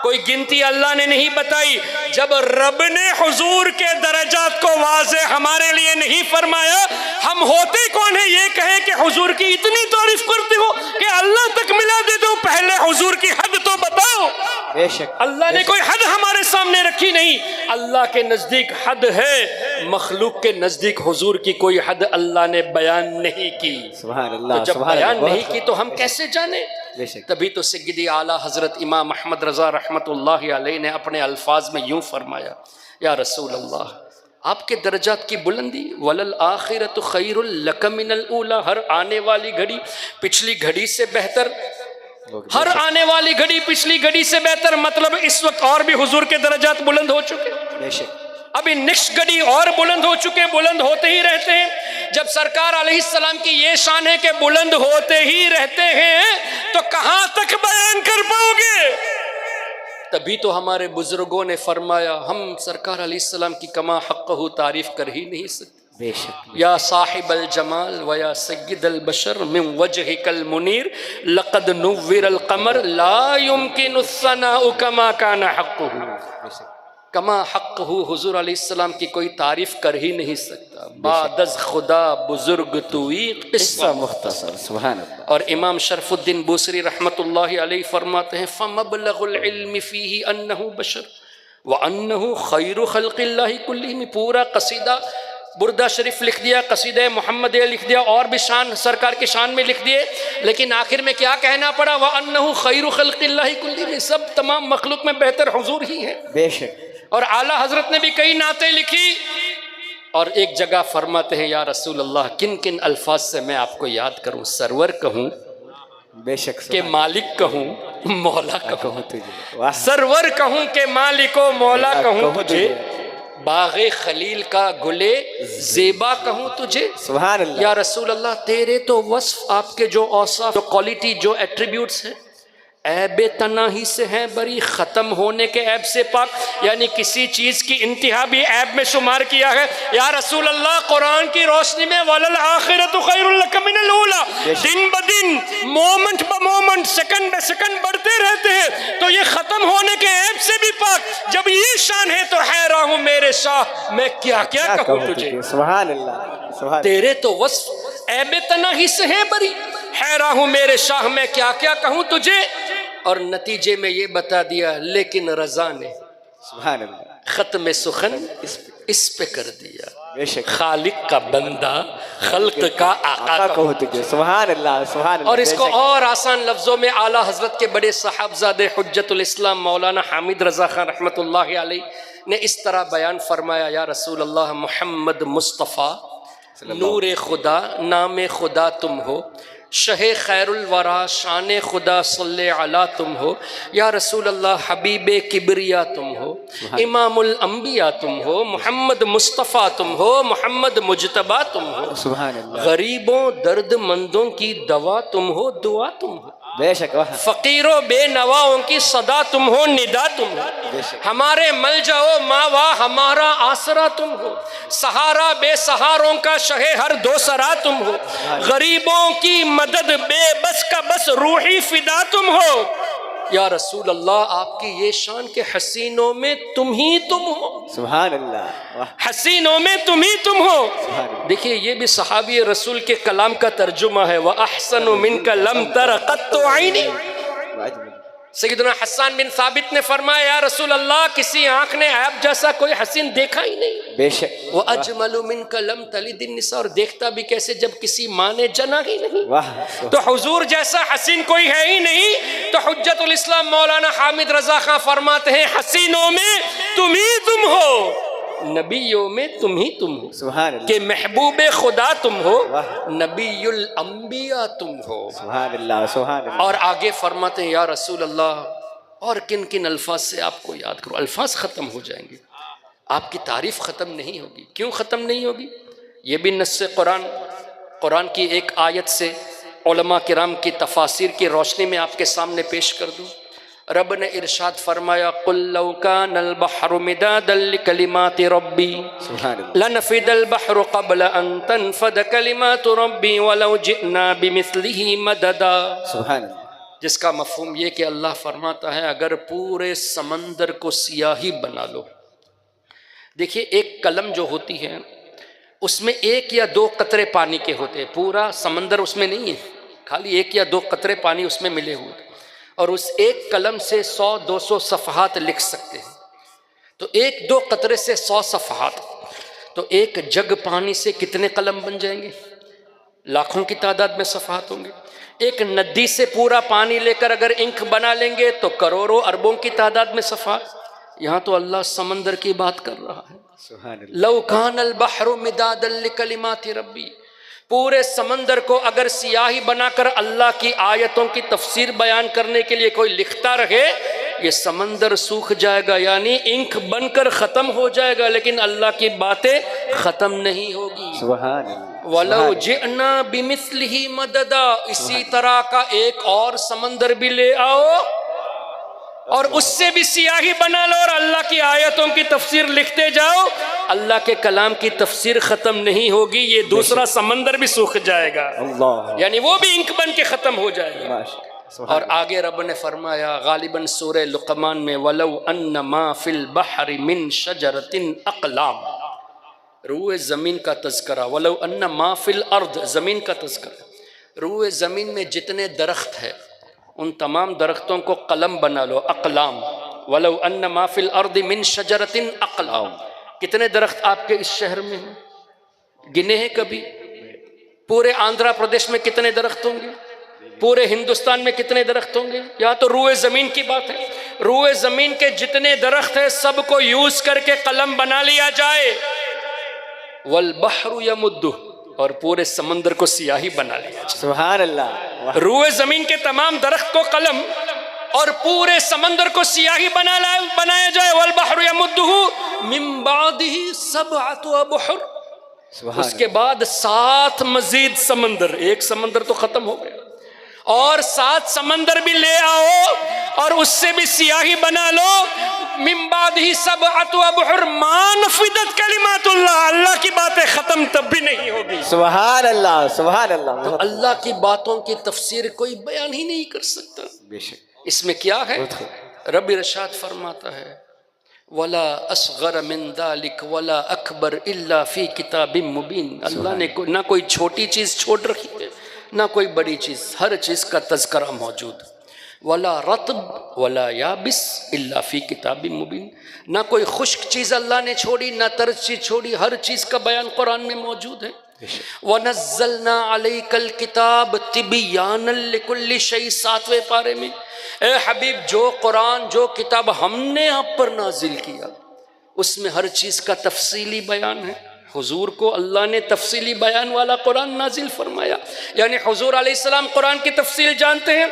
کوئی گنتی اللہ نے نہیں بتائی۔ جب رب نے حضور کے درجات کو واضح ہمارے لیے نہیں فرمایا، ہم ہوتے کون ہیں یہ کہیں کہ حضور کی اتنی تعریف کرتے ہو کہ اللہ تک ملا دے دو، پہلے حضور کی حد تو بتاؤ۔ بے شک اللہ نے کوئی حد ہمارے سامنے رکھی نہیں، اللہ کے نزدیک حد ہے، مخلوق کے نزدیک حضور کی کوئی حد اللہ نے بیان نہیں کی۔ سبحان تو اللہ، جب سبحان بیان اللہ، نہیں کی تو ہم کیسے جانیں؟ بے شک تبھی تو سیدی اعلیٰ حضرت امام احمد رضا رحمت اللہ علیہ نے اپنے الفاظ میں یوں فرمایا، یا رسول اللہ، آپ کے درجات کی بلندی، وَلَلْآخِرَةُ خَيْرٌ لَكَ مِنَ الْأُولَىٰ، ہر آنے والی گھڑی پچھلی گھڑی سے بہتر، ہر آنے والی گھڑی پچھلی گھڑی سے بہتر، مطلب اس وقت اور بھی حضور کے درجات بلند ہو چکے، بے شک ابھی نیکسٹ گھڑی اور بلند ہو چکے، بلند ہوتے ہی رہتے ہیں۔ جب سرکار علیہ السلام کی یہ شان ہے کہ بلند ہوتے ہی رہتے ہیں تو کہاں تک بیان کر پاؤ گے؟ تبھی تو ہمارے بزرگوں نے فرمایا، ہم سرکار علیہ السلام کی کما حقہ تعریف کر ہی نہیں سکتے۔ بے شک یا صاحب الجمال و یا سید البشر من وجهك المنیر لقد نور القمر لا يمكن الثناء كما كان حقه، کما حقہ حضور علیہ السلام کی کوئی تعریف کر ہی نہیں سکتا، بعد از خدا بزرگ توئی قصہ مختصر، سبحان اللہ۔ اور امام شرف الدین بوصری رحمت اللہ علیہ فرماتے ہیں، فَمَبْلَغُ الْعِلْمِ فِيهِ أَنَّهُ بَشَرٌ وَأَنَّهُ خَيْرُ خَلْقِ اللَّهِ كُلِّهِمْ، پورا قصیدہ بردہ شریف لکھ دیا، قصیدہ محمد لکھ دیا، اور بھی شان سرکار کی شان میں لکھ دیے، لیکن آخر میں کیا کہنا پڑا؟ وَأَنَّهُ خَيْرُ خَلْقِ اللَّهِ كُلِّهِمْ، سب تمام مخلوق میں بہتر حضور ہی ہیں۔ بے شک۔ اور اعلیٰ حضرت نے بھی کئی نعتیں لکھی، اور ایک جگہ فرماتے ہیں، یا رسول اللہ، کن کن الفاظ سے میں آپ کو یاد کروں؟ سرور کہوں بے شک کہ مالک کہوں، مولا کہوں، کہوں تجھے، واہ، سرور کہوں کہ مالک و مولا کہوں تجھے، باغ خلیل کا گلے زیبا کہوں تجھے۔ سبحان اللہ۔ یا رسول اللہ، تیرے تو وصف، آپ کے جو اوصاف، جو کوالٹی، جو ایٹریبیوٹس ہیں، عیب تناہی سے ہیں بری، ختم ہونے کے عیب سے پاک، یعنی کسی چیز کی انتہا بھی عیب میں شمار کیا ہے۔ یا رسول اللہ، قرآن کی روشنی میں وَلَلْآخِرَةُ خَيْرٌ لَكَ مِنَ الْأُولَىٰ، دن بدن، مومنٹ بہ مومنٹ، سیکنڈ بہ سیکنڈ بڑھتے رہتے ہیں، تو یہ ختم ہونے کے عیب سے بھی پاک۔ جب یہ شان ہے تو حیران ہوں میرے شاہ، میں کیا کیا کہوں تجھے؟ سبحان اللہ، سبحان تیرے تو وصف عیب تناہی سے ہیں بری، حیران ہوں میرے شاہ، میں کیا کیا کہوں تجھے؟ اور نتیجے میں یہ بتا دیا، لیکن رضا نے سبحان اللہ، ختم سخن اس پہ کر دیا، بے شک، خالق کا بندہ خلق کا آقا آقا کا۔ کہوں تجھے، سبحان اللہ، سبحان اللہ۔ اور اس بے کو شک۔ اور آسان لفظوں میں اعلیٰ حضرت کے بڑے صاحبزادے حجت الاسلام مولانا حامد رضا خان رحمت اللہ علیہ نے اس طرح بیان فرمایا، یا رسول اللہ، محمد مصطفیٰ نور خدا، نام خدا تم ہو، شہ خیر الورا، شان خدا صلی علی تم ہو، یا رسول اللہ، حبیب کبریا تم ہو، امام الانبیاء تم ہو، محمد مصطفیٰ تم ہو، محمد مجتبیٰ تم ہو، سبحان اللہ، غریبوں درد مندوں کی دوا تم ہو، دعا تم ہو، بے شک، واہ، فقیروں بے نواؤں کی صدا تم ہو، ندا تم ہو، بے شک، ہمارے ملجا و ماوا، ہمارا آسرا تم ہو، سہارا بے سہاروں کا شہ ہر دو سرا تم ہو، غریبوں کی مدد بے بس کا بس روحی فدا تم ہو۔ یا رسول اللہ، آپ کی یہ شان کہ حسینوں میں تم ہی تم ہو، سبحان اللہ، واہ، حسینوں میں تم ہی تم ہو۔ سبحان اللہ، دیکھیے، یہ بھی صحابی رسول کے کلام کا ترجمہ ہے، وَأَحْسَنُ مِنْكَ لَمْ تَرَ قَطُّ عَيْنِي۔ واجب، سیدنا حسان بن ثابت نے فرمایا، یا رسول اللہ، کسی آنکھ نے عیب جیسا کوئی حسین دیکھا ہی نہیں۔ بے شک، وَأَجْمَلُ مِنْكَ لَمْ تَلِدِ النِّسَاء، اور دیکھتا بھی کیسے جب کسی ماں نے جنا ہی نہیں۔ واہ، تو حضور جیسا حسین کوئی ہے ہی نہیں۔ تو حجت الاسلام مولانا حامد رضا خان فرماتے ہیں، حسینوں میں تم ہی تم ہو، نبیوں میں تم ہی تم ہو، سبحان اللہ، کہ محبوب خدا تم ہو، واہ، نبی الانبیاء تم ہو۔ سبحان اللہ، سبحان اللہ، اور آگے فرماتے ہیں، یا رسول اللہ، اور کن کن الفاظ سے آپ کو یاد کروں؟ الفاظ ختم ہو جائیں گے، آپ کی تعریف ختم نہیں ہوگی۔ کیوں ختم نہیں ہوگی؟ یہ بھی نص قرآن، قرآن کی ایک آیت سے علماء کرام کی تفاسیر کی روشنی میں آپ کے سامنے پیش کر دوں۔ رب نے ارشاد فرمایا قُلْ لَوْ كَانَ الْبَحْرُ مِدَادًا لِكَلِمَاتِ رَبِّي سبحان اللہ لَنَفِدَ الْبَحْرُ قَبْلَ أَن تَنْفَدَ كَلِمَاتُ رَبِّي وَلَوْ جِئْنَا بِمِثْلِهِ مَدَدًا۔ سبحان اللہ جس کا مفہوم یہ کہ اللہ فرماتا ہے اگر پورے سمندر کو سیاہی بنا لو۔ دیکھیے ایک قلم جو ہوتی ہے اس میں ایک یا دو قطرے پانی کے ہوتے ہیں، پورا سمندر اس میں نہیں ہے، خالی ایک یا دو قطرے پانی اس میں ملے ہوئے، اور اس ایک قلم سے 100-200 صفحات لکھ سکتے ہیں۔ تو ایک دو قطرے سے 100 صفحات، تو ایک جگ پانی سے کتنے قلم بن جائیں گے؟ لاکھوں کی تعداد میں صفحات ہوں گے۔ ایک ندی سے پورا پانی لے کر اگر انک بنا لیں گے تو کروڑوں اربوں کی تعداد میں صفحات۔ یہاں تو اللہ سمندر کی بات کر رہا ہے، سبحان اللہ لو کان البحر مدادا لکلمات ربی، پورے سمندر کو اگر سیاہی بنا کر اللہ کی آیتوں کی تفسیر بیان کرنے کے لیے کوئی لکھتا رہے، یہ سمندر سوکھ جائے گا، یعنی انک بن کر ختم ہو جائے گا، لیکن اللہ کی باتیں ختم نہیں ہوگی۔ سبحان اللہ وَلَوْ جِئْنَا بِمِثْلِهِ مَدَدًا، اسی طرح کا ایک اور سمندر بھی لے آؤ اور اس سے بھی سیاہی بنا لو اور اللہ کی آیتوں کی تفسیر لکھتے جاؤ، اللہ کے کلام کی تفسیر ختم نہیں ہوگی، یہ دوسرا سمندر بھی سوکھ جائے گا، اللہ یعنی وہ بھی انک بن کے ختم ہو جائے گا۔ ماشاء اور آگے رب نے فرمایا غالباً سورہ لقمان میں وَلَوْ أَنَّ مَا فِي الْبَحْرِ مِن شَجَرَةٍ أَقْلَامٍ، روئے زمین کا تذکرہ، وَلَوْ أَنَّ مَا فِي الْأَرْضِ زمین کا تذکرہ، روئے زمین میں جتنے درخت ہے ان تمام درختوں کو قلم بنا لو، اقلام۔ وَلَوْ أَنَّ مَا فِي الْأَرْضِ مِن شَجَرَةٍ أَقْلَامٍ، کتنے درخت آپ کے اس شہر میں ہیں؟ گنے ہیں کبھی؟ پورے آندھرا پردیش میں کتنے درخت ہوں گے؟ پورے ہندوستان میں کتنے درخت ہوں گے؟ یہاں تو روئے زمین کی بات ہے، روئے زمین کے جتنے درخت ہیں سب کو یوز کر کے قلم بنا لیا جائے، وَالْبَحْرُ يَمُدُّهُ، اور پورے سمندر کو سیاہی بنا لیا جائے۔ سبحان اللہ روئے زمین کے تمام درخت کو قلم اور پورے سمندر کو سیاہی بنایا جائے، وَالْبَحْرُ يَمُدُّهُ مِن بَعْدِهِ سَبْعَةُ أَبْحُرٍ، اس کے بعد 7 مزید سمندر، ایک سمندر تو ختم ہو گیا، اور 7 سمندر بھی لے آؤ اور اس سے بھی سیاہی بنا لو، من بعدہ 7 ابحر ما نفدت کلمات اللہ، اللہ کی باتیں ختم تب بھی نہیں ہوگی۔ سبحان اللہ سبحان اللہ، تو اللہ کی باتوں کی تفسیر کوئی بیان ہی نہیں کر سکتا۔ بے شک اس میں کیا ہے؟ رب ارشاد فرماتا ہے وَلَا أَصْغَرَ مِن ذَلِكَ وَلَا أَكْبَرَ إِلَّا فِي كِتَابٍ مُبِينٍ، اللہ نے نہ کوئی چھوٹی چیز چھوڑ رکھی ہے نہ کوئی بڑی چیز، ہر چیز کا تذکرہ موجود۔ وَلَا رَطْبٍ وَلَا يَابِسٍ إِلَّا فِي كِتَابٍ مُبِينٍ، نہ کوئی خشک چیز اللہ نے چھوڑی نہ ترش چیز چھوڑی، ہر چیز کا بیان قرآن میں موجود ہے۔ وَنَزَّلْنَا عَلَيْكَ الْكِتَابَ تِبْيَانًا لِكُلِّ شَيْءٍ، 7ویں پارے میں اے حبیب جو قرآن جو کتاب ہم نے آپ پر نازل کیا اس میں ہر چیز کا تفصیلی بیان ہے۔ حضور کو اللہ نے تفصیلی بیان والا قرآن نازل فرمایا، یعنی حضور علیہ السلام قرآن کی تفصیل جانتے ہیں،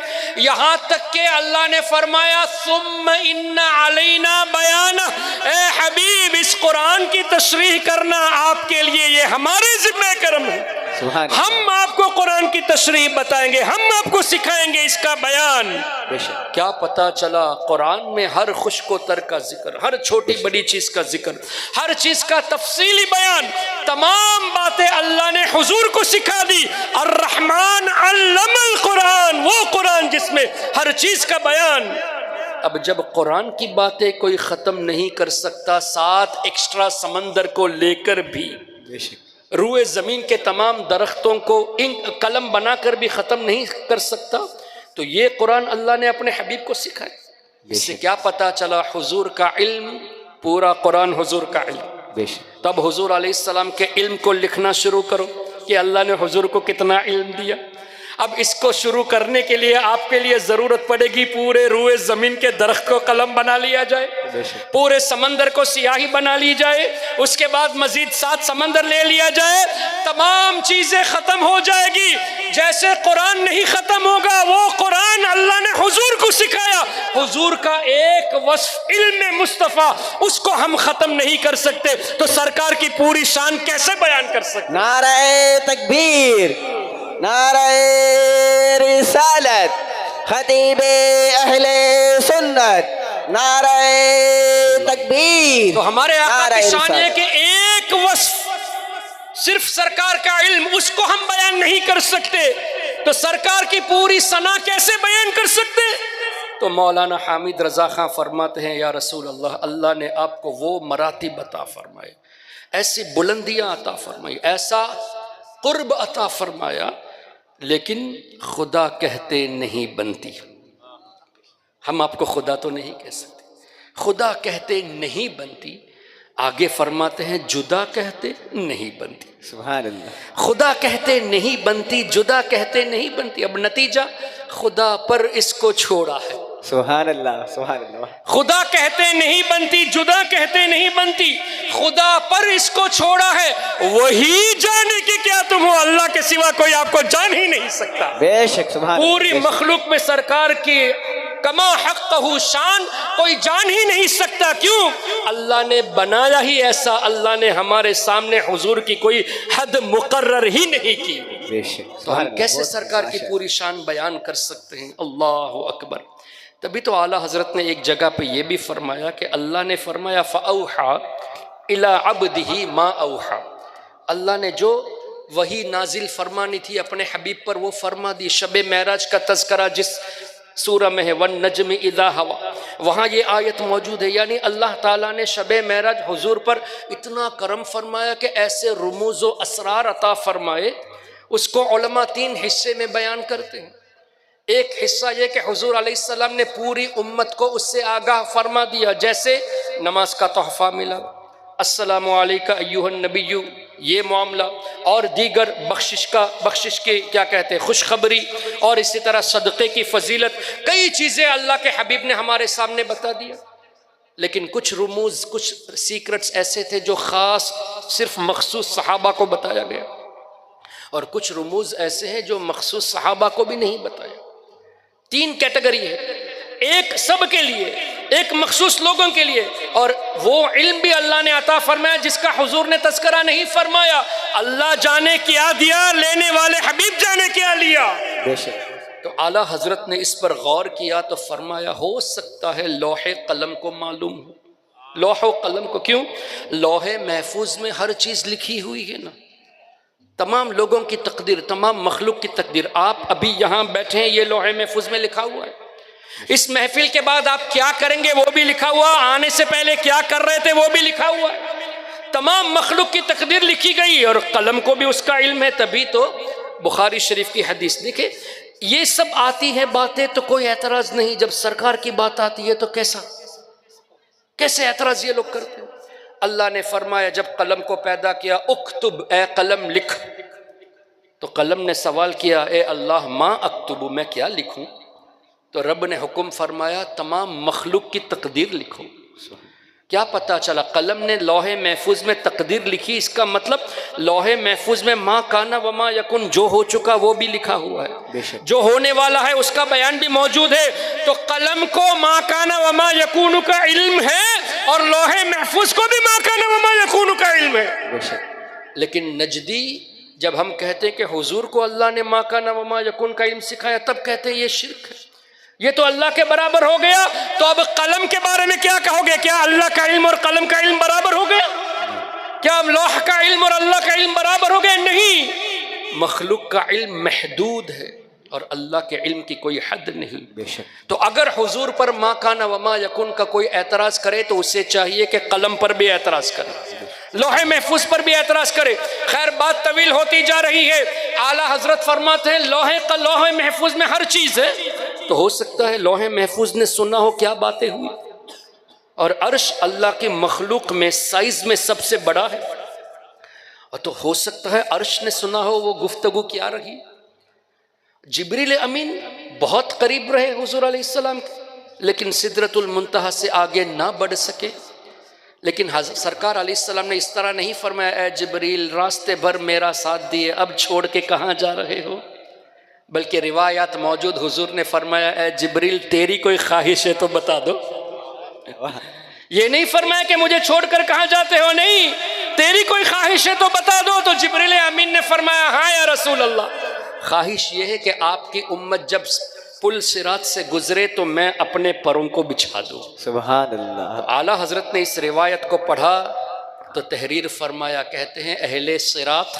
یہاں تک کہ اللہ نے فرمایا ثم ان علینا بیانہ، اے حبیب اس قرآن کی تشریح کرنا آپ کے لیے یہ ہمارے ذمہ کرم ہے، ہم آپ کو قرآن کی تشریح بتائیں گے، ہم آپ کو سکھائیں گے اس کا بیان۔ کیا پتا چلا قرآن میں ہر خشک و تر کا ذکر، ہر چھوٹی بڑی چیز کا ذکر، ہر چیز کا تفصیلی بیان، تمام باتیں اللہ نے حضور کو سکھا دی۔ الرحمن علم القرآن، وہ قرآن جس میں ہر چیز کا بیان۔ اب جب قرآن کی باتیں کوئی ختم نہیں کر سکتا، 7 ایکسٹرا سمندر کو لے کر بھی روئے زمین کے تمام درختوں کو قلم بنا کر بھی ختم نہیں کر سکتا، تو یہ قرآن اللہ نے اپنے حبیب کو سکھایا۔ اس سے کیا پتا چلا حضور کا علم، پورا قرآن حضور کا علم۔ تب حضور علیہ السلام کے علم کو لکھنا شروع کرو کہ اللہ نے حضور کو کتنا علم دیا۔ اب اس کو شروع کرنے کے لیے آپ کے لیے ضرورت پڑے گی پورے روئے زمین کے درخت کو قلم بنا لیا جائے، پورے سمندر کو سیاہی بنا لی جائے، اس کے بعد مزید 7 سمندر لے لیا جائے، تمام چیزیں ختم ہو جائے گی۔ جیسے قرآن نہیں ختم ہوگا، وہ قرآن اللہ نے حضور کو سکھایا، حضور کا ایک وصف علم مصطفیٰ، اس کو ہم ختم نہیں کر سکتے، تو سرکار کی پوری شان کیسے بیان کر سکتے؟ نعرہ تکبیر، نعرہ رسالت، خطیب اہل سنت، نعرہ تکبیر۔ تو ہمارے آقا نعرہ کی شان ہے رسالت۔ کہ ایک وصف صرف سرکار کا علم، اس کو ہم بیان نہیں کر سکتے، تو سرکار کی پوری ثنا کیسے بیان کر سکتے؟ تو مولانا حامد رضا خان فرماتے ہیں یا رسول اللہ، اللہ نے آپ کو وہ مراتب عطا فرمائے، ایسی بلندیاں عطا فرمائی، ایسا قرب عطا فرمایا، لیکن خدا کہتے نہیں بنتی۔ ہم آپ کو خدا تو نہیں کہہ سکتے، خدا کہتے نہیں بنتی۔ آگے فرماتے ہیں جدا کہتے نہیں بنتی، سبحان اللہ۔ خدا کہتے نہیں بنتی، جدا کہتے نہیں بنتی۔ اب نتیجہ خدا پر اس کو چھوڑا ہے۔ سبحان اللہ، سبحان اللہ۔ خدا کہتے نہیں بنتی، جدا کہتے نہیں بنتی، خدا پر اس کو چھوڑا ہے، وہی جانے کہ کیا تم ہو، اللہ کے سوا کوئی آپ کو جان ہی نہیں سکتا۔ بے شک، سبحان اللہ۔ پوری مخلوق میں سرکار کی کما حقہ شان کوئی جان ہی نہیں سکتا۔ کیوں؟ اللہ نے بنایا ہی ایسا، اللہ نے ہمارے سامنے حضور کی کوئی حد مقرر ہی نہیں کی۔ بے شک، تو ہم کیسے سرکار کی پوری شان بیان کر سکتے ہیں؟ اللہ اکبر۔ تبھی تو اعلیٰ حضرت نے ایک جگہ پہ یہ بھی فرمایا کہ اللہ نے فرمایا فَأَوْحَى إِلَىٰ عَبْدِهِ مَا أَوْحَى، اللہ نے جو وحی نازل فرمانی تھی اپنے حبیب پر وہ فرما دی۔ شب معراج کا تذکرہ جس سورہ میں ہے وَالنَّجْمِ إِذَا هَوَىٰ، وہاں یہ آیت موجود ہے، یعنی اللہ تعالیٰ نے شب معراج حضور پر اتنا کرم فرمایا کہ ایسے رموز و اسرار عطا فرمائے، اس کو علماء 3 حصے میں بیان کرتے ہیں۔ ایک حصہ یہ کہ حضور علیہ السلام نے پوری امت کو اس سے آگاہ فرما دیا، جیسے نماز کا تحفہ ملا، السلام علیکہ ایہا النبی، یہ معاملہ، اور دیگر بخشش کے کیا کہتے ہیں خوشخبری، اور اسی طرح صدقے کی فضیلت، کئی چیزیں اللہ کے حبیب نے ہمارے سامنے بتا دیا۔ لیکن کچھ رموز، کچھ سیکرٹس ایسے تھے جو خاص صرف مخصوص صحابہ کو بتایا گیا، اور کچھ رموز ایسے ہیں جو مخصوص صحابہ کو بھی نہیں بتایا۔ 3 کیٹیگری ہے، ایک سب کے لیے، ایک مخصوص لوگوں کے لیے، اور وہ علم بھی اللہ نے عطا فرمایا جس کا حضور نے تذکرہ نہیں فرمایا۔ اللہ جانے کیا دیا، لینے والے حبیب جانے کیا لیا۔ بے شک۔ تو اعلیٰ حضرت نے اس پر غور کیا تو فرمایا ہو سکتا ہے لوح قلم کو معلوم ہو۔ لوح و قلم کو کیوں؟ لوح محفوظ میں ہر چیز لکھی ہوئی ہے نا، تمام لوگوں کی تقدیر، تمام مخلوق کی تقدیر۔ آپ ابھی یہاں بیٹھے ہیں، یہ لوح محفوظ میں لکھا ہوا ہے۔ اس محفل کے بعد آپ کیا کریں گے وہ بھی لکھا ہوا، آنے سے پہلے کیا کر رہے تھے وہ بھی لکھا ہوا ہے۔ تمام مخلوق کی تقدیر لکھی گئی، اور قلم کو بھی اس کا علم ہے۔ تبھی تو بخاری شریف کی حدیث دیکھیں، یہ سب آتی ہیں باتیں تو کوئی اعتراض نہیں، جب سرکار کی بات آتی ہے تو کیسے اعتراض یہ لوگ کرتے ہیں؟ اللہ نے فرمایا جب قلم کو پیدا کیا اکتب، اے قلم لکھ، تو قلم نے سوال کیا اے اللہ ما اکتب، میں کیا لکھوں؟ تو رب نے حکم فرمایا تمام مخلوق کی تقدیر لکھو۔ کیا پتا چلا؟ قلم نے لوح محفوظ میں تقدیر لکھی، اس کا مطلب لوح محفوظ میں ما کانا وما یکن، جو ہو چکا وہ بھی لکھا ہوا ہے، جو ہونے والا ہے اس کا بیان بھی موجود ہے۔ تو قلم کو ما کانا وما یکون کا علم ہے، اور لوح محفوظ کو بھی ما کانا وما یکون کا علم ہے۔ لیکن نجدی جب ہم کہتے ہیں کہ حضور کو اللہ نے ما کانا وما یکون کا علم سکھایا، تب کہتے ہیں یہ شرک ہے، یہ تو اللہ کے برابر ہو گیا۔ تو اب قلم کے بارے میں کیا کہو گے؟ کیا اللہ کا علم اور قلم کا علم برابر ہو گیا؟ کیا اب لوح کا علم اور اللہ کا علم برابر ہو گیا؟ نہیں، مخلوق کا علم محدود ہے اور اللہ کے علم کی کوئی حد نہیں۔ بے شک۔ تو اگر حضور پر ما کانا وما یکن کا کوئی اعتراض کرے تو اسے چاہیے کہ قلم پر بھی اعتراض کرے، لوح محفوظ پر بھی اعتراض کرے۔ خیر بات طویل ہوتی جا رہی ہے۔ اعلیٰ حضرت فرماتے ہیں لوح محفوظ میں ہر چیز ہے، تو ہو سکتا ہے لوح محفوظ نے سنا ہو کیا باتیں ہوئی، اور عرش اللہ کی مخلوق میں سائز میں سب سے بڑا ہے، اور تو ہو سکتا ہے عرش نے سنا ہو وہ گفتگو کیا رہی، جبریل امین بہت قریب رہے حضور علیہ السلام کے، لیکن سدرۃ المنتہا سے آگے نہ بڑھ سکے۔ لیکن سرکار علیہ السلام نے اس طرح نہیں فرمایا اے جبریل راستے بھر میرا ساتھ دیے، اب چھوڑ کے کہاں جا رہے ہو، بلکہ روایات موجود حضور نے فرمایا اے جبریل تیری کوئی خواہش ہے تو بتا دو۔ یہ نہیں فرمایا کہ مجھے چھوڑ کر کہاں جاتے ہو، نہیں، تیری کوئی خواہش ہے تو بتا دو۔ تو جبریل امین نے فرمایا ہاں یا رسول اللہ، خواہش یہ ہے کہ آپ کی امت جب پل صراط سے گزرے تو میں اپنے پروں کو بچھا دوں۔ سبحان اللہ۔ اعلیٰ حضرت نے اس روایت کو پڑھا تو تحریر فرمایا، کہتے ہیں اہل صراط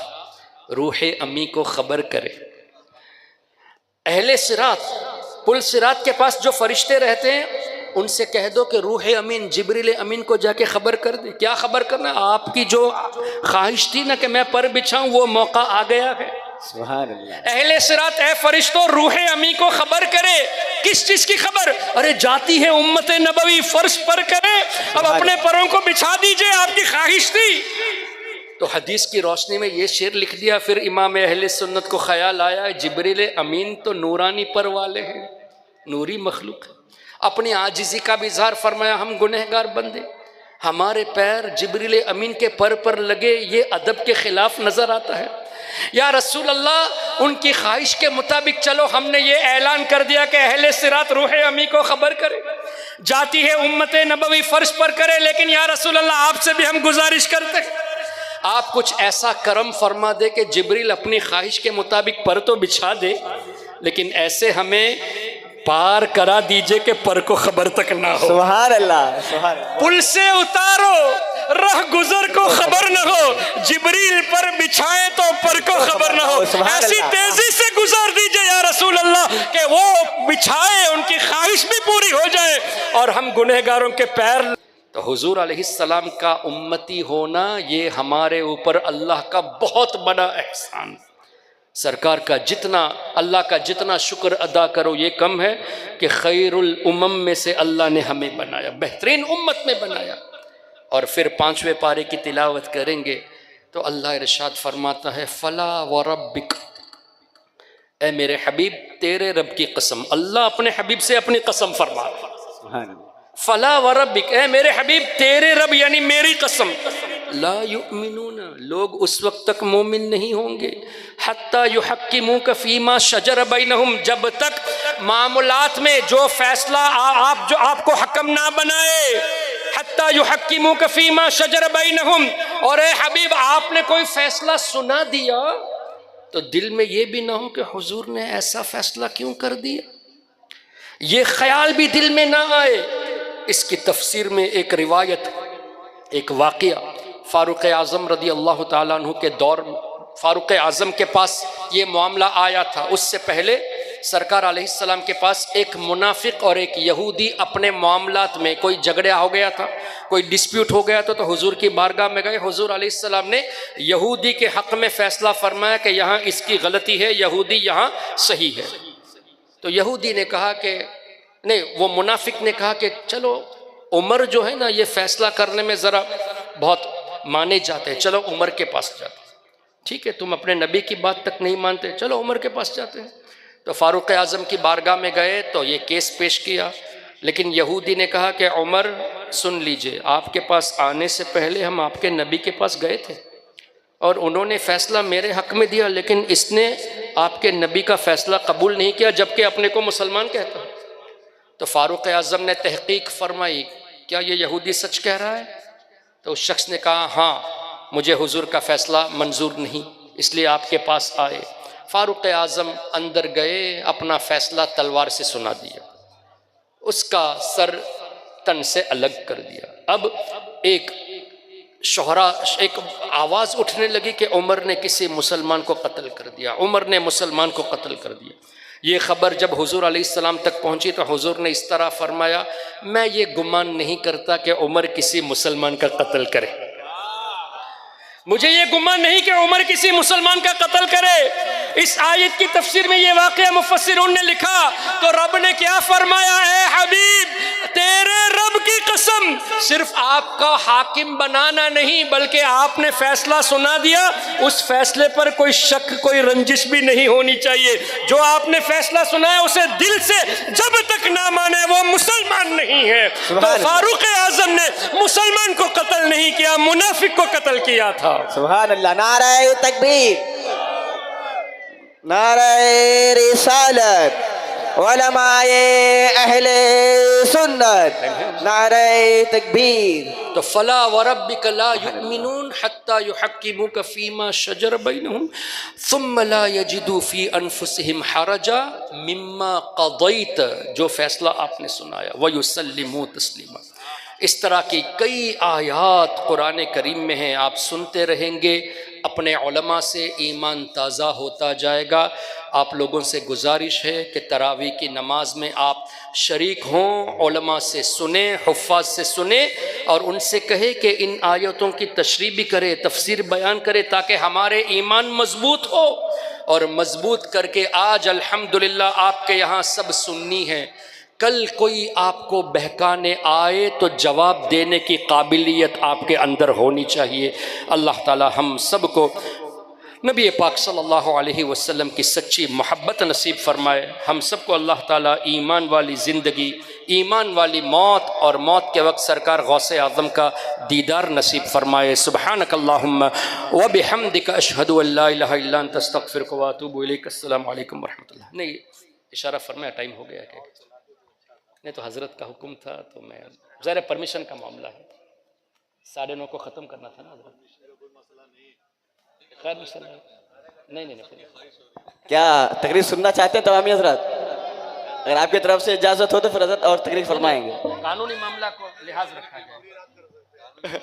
روح امی کو خبر کرے۔ اہل صراط، پل صراط کے پاس جو فرشتے رہتے ہیں ان سے کہہ دو کہ روح امین جبریل امین کو جا کے خبر کر دے۔ کیا خبر کرنا؟ آپ کی جو خواہش تھی نا کہ میں پر بچھاؤں، وہ موقع آ گیا ہے۔ سبحان اللہ۔ اہل صراط اے فرشتوں روح امی کو خبر کرے۔ کس چیز کی خبر؟ ارے جاتی ہے امت نبوی فرش پر کرے، اب اپنے پروں کو بچھا دیجئے، آپ کی خواہش تھی۔ تو حدیث کی روشنی میں یہ شعر لکھ دیا۔ پھر امام اہل سنت کو خیال آیا جبریل امین تو نورانی پر والے ہیں، نوری مخلوق ہے۔ اپنی عاجزی کا بھی اظہار فرمایا، ہم گنہگار بندے، ہمارے پیر جبریل امین کے پر پر لگے، یہ ادب کے خلاف نظر آتا ہے۔ یا رسول اللہ ان کی خواہش کے مطابق چلو، ہم نے یہ اعلان کر دیا کہ اہل صراط روح امی کو خبر کرے، جاتی ہے امت نبوی فرش پر کرے، لیکن یا رسول اللہ آپ سے بھی ہم گزارش کرتے ہیں آپ کچھ ایسا کرم فرما دے کہ جبریل اپنی خواہش کے مطابق پر تو بچھا دے، لیکن ایسے ہمیں پار کرا دیجئے کہ پر کو خبر تک نہ ہو۔ سبحان اللہ۔ سبحان اللہ۔ پل سے اتارو رہ گزر کو خبر نہ ہو، جبریل پر بچھائے تو پر کو خبر نہ ہو۔ ایسی تیزی سے گزار دیجئے یا رسول اللہ کہ وہ بچھائے، ان کی خواہش بھی پوری ہو جائے اور ہم گنہگاروں کے پیر۔ تو حضور علیہ السلام کا امتی ہونا یہ ہمارے اوپر اللہ کا بہت بڑا احسان۔ سرکار کا جتنا، اللہ کا جتنا شکر ادا کرو یہ کم ہے کہ خیر الامم میں سے اللہ نے ہمیں بنایا، بہترین امت میں بنایا۔ اور پھر 5ویں پارے کی تلاوت کریں گے تو اللہ ارشاد فرماتا ہے فلا وربک، اے میرے حبیب تیرے رب کی قسم۔ اللہ اپنے حبیب سے اپنی قسم فرما رہا ہے، سبحان اللہ۔ فلا وربک، اے میرے حبیب تیرے رب یعنی میری قسم، لا یؤمنون، لوگ اس وقت تک مومن نہیں ہوں گے، حتی یحکموک فیما شجر بینہم، جب تک معاملات میں جو فیصلہ آپ کو حکم نہ بنائے، حتی یحکموک فیما شجر بینہم۔ اور اے حبیب آپ نے کوئی فیصلہ سنا دیا تو دل میں یہ بھی نہ ہو کہ حضور نے ایسا فیصلہ کیوں کر دیا، یہ خیال بھی دل میں نہ آئے۔ اس کی تفسیر میں ایک روایت، ایک واقعہ، فاروق اعظم رضی اللہ تعالیٰ عنہ کے دور میں فاروق اعظم کے پاس یہ معاملہ آیا تھا۔ اس سے پہلے سرکار علیہ السلام کے پاس ایک منافق اور ایک یہودی اپنے معاملات میں کوئی جھگڑا ہو گیا تھا، کوئی ڈسپیوٹ ہو گیا تھا، تو حضور کی بارگاہ میں گئے۔ حضور علیہ السلام نے یہودی کے حق میں فیصلہ فرمایا کہ یہاں اس کی غلطی ہے، یہودی یہاں صحیح ہے۔ تو یہودی نے کہا کہ نہیں، وہ منافق نے کہا کہ چلو عمر جو ہے نا یہ فیصلہ کرنے میں ذرا بہت مانے جاتے ہیں، چلو عمر کے پاس جاتے ہیں۔ ٹھیک ہے، تم اپنے نبی کی بات تک نہیں مانتے، چلو عمر کے پاس جاتے ہیں۔ تو فاروق اعظم کی بارگاہ میں گئے تو یہ کیس پیش کیا، لیکن یہودی نے کہا کہ عمر سن لیجئے، آپ کے پاس آنے سے پہلے ہم آپ کے نبی کے پاس گئے تھے اور انہوں نے فیصلہ میرے حق میں دیا، لیکن اس نے آپ کے نبی کا فیصلہ قبول نہیں کیا جبکہ اپنے کو مسلمان کہتا ہے۔ تو فاروق اعظم نے تحقیق فرمائی، کیا یہ یہودی سچ کہہ رہا ہے؟ تو اس شخص نے کہا ہاں، مجھے حضور کا فیصلہ منظور نہیں، اس لیے آپ کے پاس آئے۔ فاروق اعظم اندر گئے، اپنا فیصلہ تلوار سے سنا دیا، اس کا سر تن سے الگ کر دیا۔ اب ایک آواز اٹھنے لگی کہ عمر نے کسی مسلمان کو قتل کر دیا، عمر نے مسلمان کو قتل کر دیا۔ یہ خبر جب حضور علیہ السلام تک پہنچی تو حضور نے اس طرح فرمایا، میں یہ گمان نہیں کرتا کہ عمر کسی مسلمان کا قتل کرے، مجھے یہ گمان نہیں کہ عمر کسی مسلمان کا قتل کرے۔ اس آیت کی تفسیر میں یہ واقعہ مفسرون نے لکھا تو رب نے کیا فرمایا، اے حبیب تیرے رب کی قسم صرف آپ کا حاکم بنانا نہیں بلکہ آپ نے فیصلہ سنا دیا، اس فیصلے پر کوئی شک کوئی رنجش بھی نہیں ہونی چاہیے. جو آپ نے فیصلہ سنا ہے اسے دل سے جب تک نہ مانے وہ مسلمان نہیں ہے. تو فاروق اعظم نے مسلمان کو قتل نہیں کیا، منافق کو قتل کیا تھا. سبحان اللہ. نعرہ تکبیر، نعرہ رسالت، علماء اہل سنت، نعرہ تکبیر. تو فلا وربک لا یؤمنون حتی یحکموک فیما شجر بینہم ثم لا یجدوا فی انفسہم حرجا مما قضیت، جو فیصلہ آپ نے سنایا، ویسلموا تسلیما. اس طرح کی کئی آیات قرآن کریم میں ہیں، آپ سنتے رہیں گے، اپنے علماء سے ایمان تازہ ہوتا جائے گا. آپ لوگوں سے گزارش ہے کہ تراویح کی نماز میں آپ شریک ہوں، علماء سے سنیں، حفاظ سے سنیں، اور ان سے کہے کہ ان آیتوں کی تشریح بھی کرے، تفسیر بیان کرے، تاکہ ہمارے ایمان مضبوط ہو. اور مضبوط کر کے آج الحمدللہ آپ کے یہاں سب سنی ہیں. کل کوئی آپ کو بہکانے آئے تو جواب دینے کی قابلیت آپ کے اندر ہونی چاہیے. اللہ تعالی ہم سب کو نبی پاک صلی اللہ علیہ وسلم کی سچی محبت نصیب فرمائے. ہم سب کو اللہ تعالیٰ ایمان والی زندگی، ایمان والی موت، اور موت کے وقت سرکار غوث اعظم کا دیدار نصیب فرمائے. سبحانک اللہم وبحمدک اشہد ان لا الہ الا انت استغفرک واتوب الیک. السلام علیکم ورحمۃ اللہ. نہیں اشارہ فرمایا ٹائم ہو گیا کہ نہیں، تو حضرت کا حکم تھا تو میں ظاہر پرمیشن کا معاملہ ہے، 9:30 کو ختم کرنا تھا نا حضرت. خیر مسئلہ نہیں. کیا تقریر سننا چاہتے ہیں تمامی حضرات؟ اگر آپ کی طرف سے اجازت ہو تو پھر حضرت اور تقریر فرمائیں گے. قانونی معاملہ کو لحاظ رکھا جائے.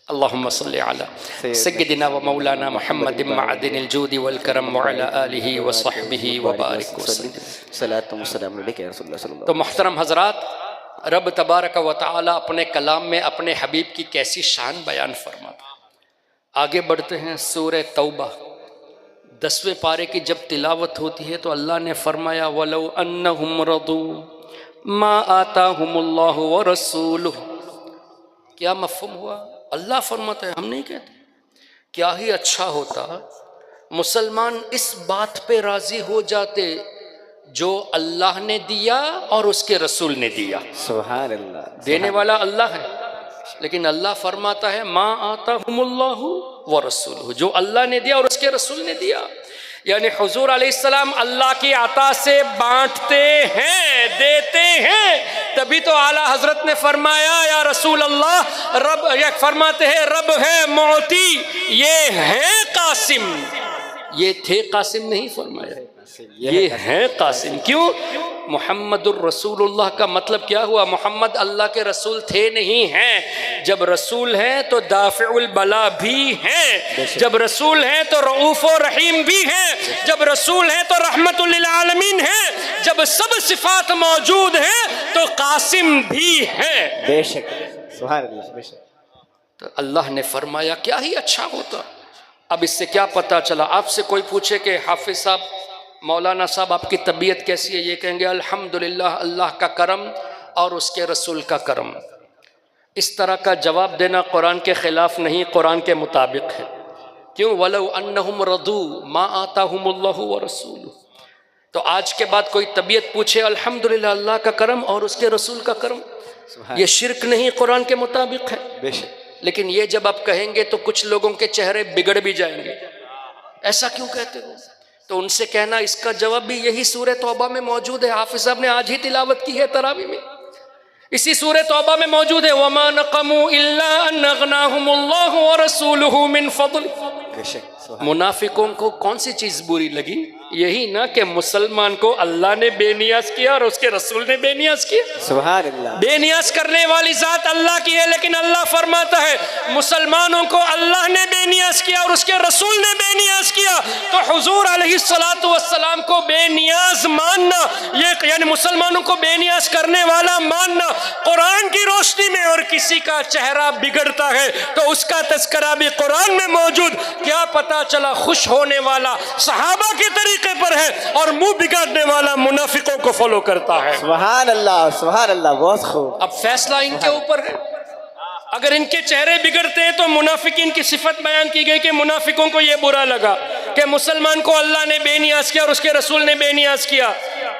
اللہم صلی علی سیدنا و مولانا محمد معدن الجود والکرم وعلی آلہ وصحبہ وبارک وسلم. صلاۃ و سلام علیک یا رسول اللہ صلی اللہ علیہ وسلم. تو محترم حضرات، رب تبارک و تعالی اپنے کلام میں اپنے حبیب کی کیسی شان بیان فرماتا. آگے بڑھتے ہیں. سورہ توبہ 10ویں پارے کی جب تلاوت ہوتی ہے تو اللہ نے فرمایا وَلَوْ أَنَّهُمْ رَضُوا مَا آتَاهُمُ اللَّهُ وَرَسُولُهُ. کیا مفہوم ہوا؟ اللہ فرماتا ہے، ہم نہیں کہتے. کیا ہی اچھا ہوتا مسلمان اس بات پہ راضی ہو جاتے جو اللہ نے دیا اور اس کے رسول نے دیا. سبحان اللہ. دینے والا اللہ ہے، لیکن اللہ فرماتا ہے ما آتاہم اللہ ورسولہ، جو اللہ نے دیا اور اس کے رسول نے دیا. یعنی حضور علیہ السلام اللہ کی عطا سے بانٹتے ہیں، دیتے ہیں. تبھی تو اعلیٰ حضرت نے فرمایا یا رسول اللہ، رب یہ فرماتے ہیں رب ہے معطی، یہ ہے قاسم. یہ تھے قاسم نہیں فرمایا، یہ ہے قاسم. کیوں؟ محمد الرسول اللہ کا مطلب کیا ہوا؟ محمد اللہ کے رسول تھے نہیں ہیں. جب رسول ہیں تو دافع البلا بھی ہیں، جب رسول ہیں تو رؤوف و رحیم بھی ہیں، جب رسول ہیں تو رحمت للعالمین ہیں، جب سب صفات موجود ہیں تو قاسم بھی ہیں. بے شک. سبحان اللہ. بے شک. تو اللہ نے فرمایا کیا ہی اچھا ہوتا. اب اس سے کیا پتہ چلا؟ آپ سے کوئی پوچھے کہ حافظ صاحب، مولانا صاحب آپ کی طبیعت کیسی ہے؟ یہ کہیں گے الحمدللہ اللہ کا کرم اور اس کے رسول کا کرم. اس طرح کا جواب دینا قرآن کے خلاف نہیں، قرآن کے مطابق ہے. کیوں؟ وَلَوْ أَنَّهُمْ رَضُوا مَا آتَاهُمُ اللَّهُ وَرَسُولُهُ. تو آج کے بعد کوئی طبیعت پوچھے الحمدللہ اللہ کا کرم اور اس کے رسول کا کرم، یہ شرک نہیں، قرآن کے مطابق ہے. بے شک. لیکن یہ جب آپ کہیں گے تو کچھ لوگوں کے چہرے بگڑ بھی جائیں گے. ایسا کیوں کہتے ہو؟ تو ان سے کہنا اس کا جواب بھی یہی سورہ توبہ میں موجود ہے. حافظ صاحب نے آج ہی تلاوت کی ہے تراویح میں، اسی سورہ توبہ میں موجود ہے وَمَا نَقَمُوا إِلَّا أَنْ أَغْنَاهُمُ اللَّهُ وَرَسُولُهُ مِنْ فَضْلِهِ. منافقوں کو کون سی چیز بری لگی؟ یہی نا کہ مسلمان کو اللہ نے بے نیاز کیا اور اس کے رسول نے بے نیاز کیا. سبحان اللہ. بے نیاز کرنے والی ذات اللہ کی ہے، لیکن اللہ فرماتا ہے مسلمانوں کو اللہ نے بے نیاز کیا اور اس کے رسول نے بے نیاز کیا. تو حضور علیہ السلام کو بے نیاز ماننا، یہ یعنی مسلمانوں کو بے نیاز کرنے والا ماننا قرآن کی روشنی میں، اور کسی کا چہرہ بگڑتا ہے تو اس کا تذکرہ بھی قرآن میں موجود. کیا پتا چلا خوش ہونے والا صحابہ کے طریقے طریقے پر ہے اور منہ بگاڑنے والا منافقوں کو فالو کرتا ہے۔ سبحان اللہ، بہت خوب۔ اب فیصلہ ان کے اوپر ہے۔ اگر ان کے چہرے بگڑتے ہیں تو منافقین کی صفت بیان کی گئی کہ منافقوں کو یہ برا لگا کہ مسلمان کو اللہ نے بے نیاز کیا اور اس کے رسول نے بے نیاز کیا۔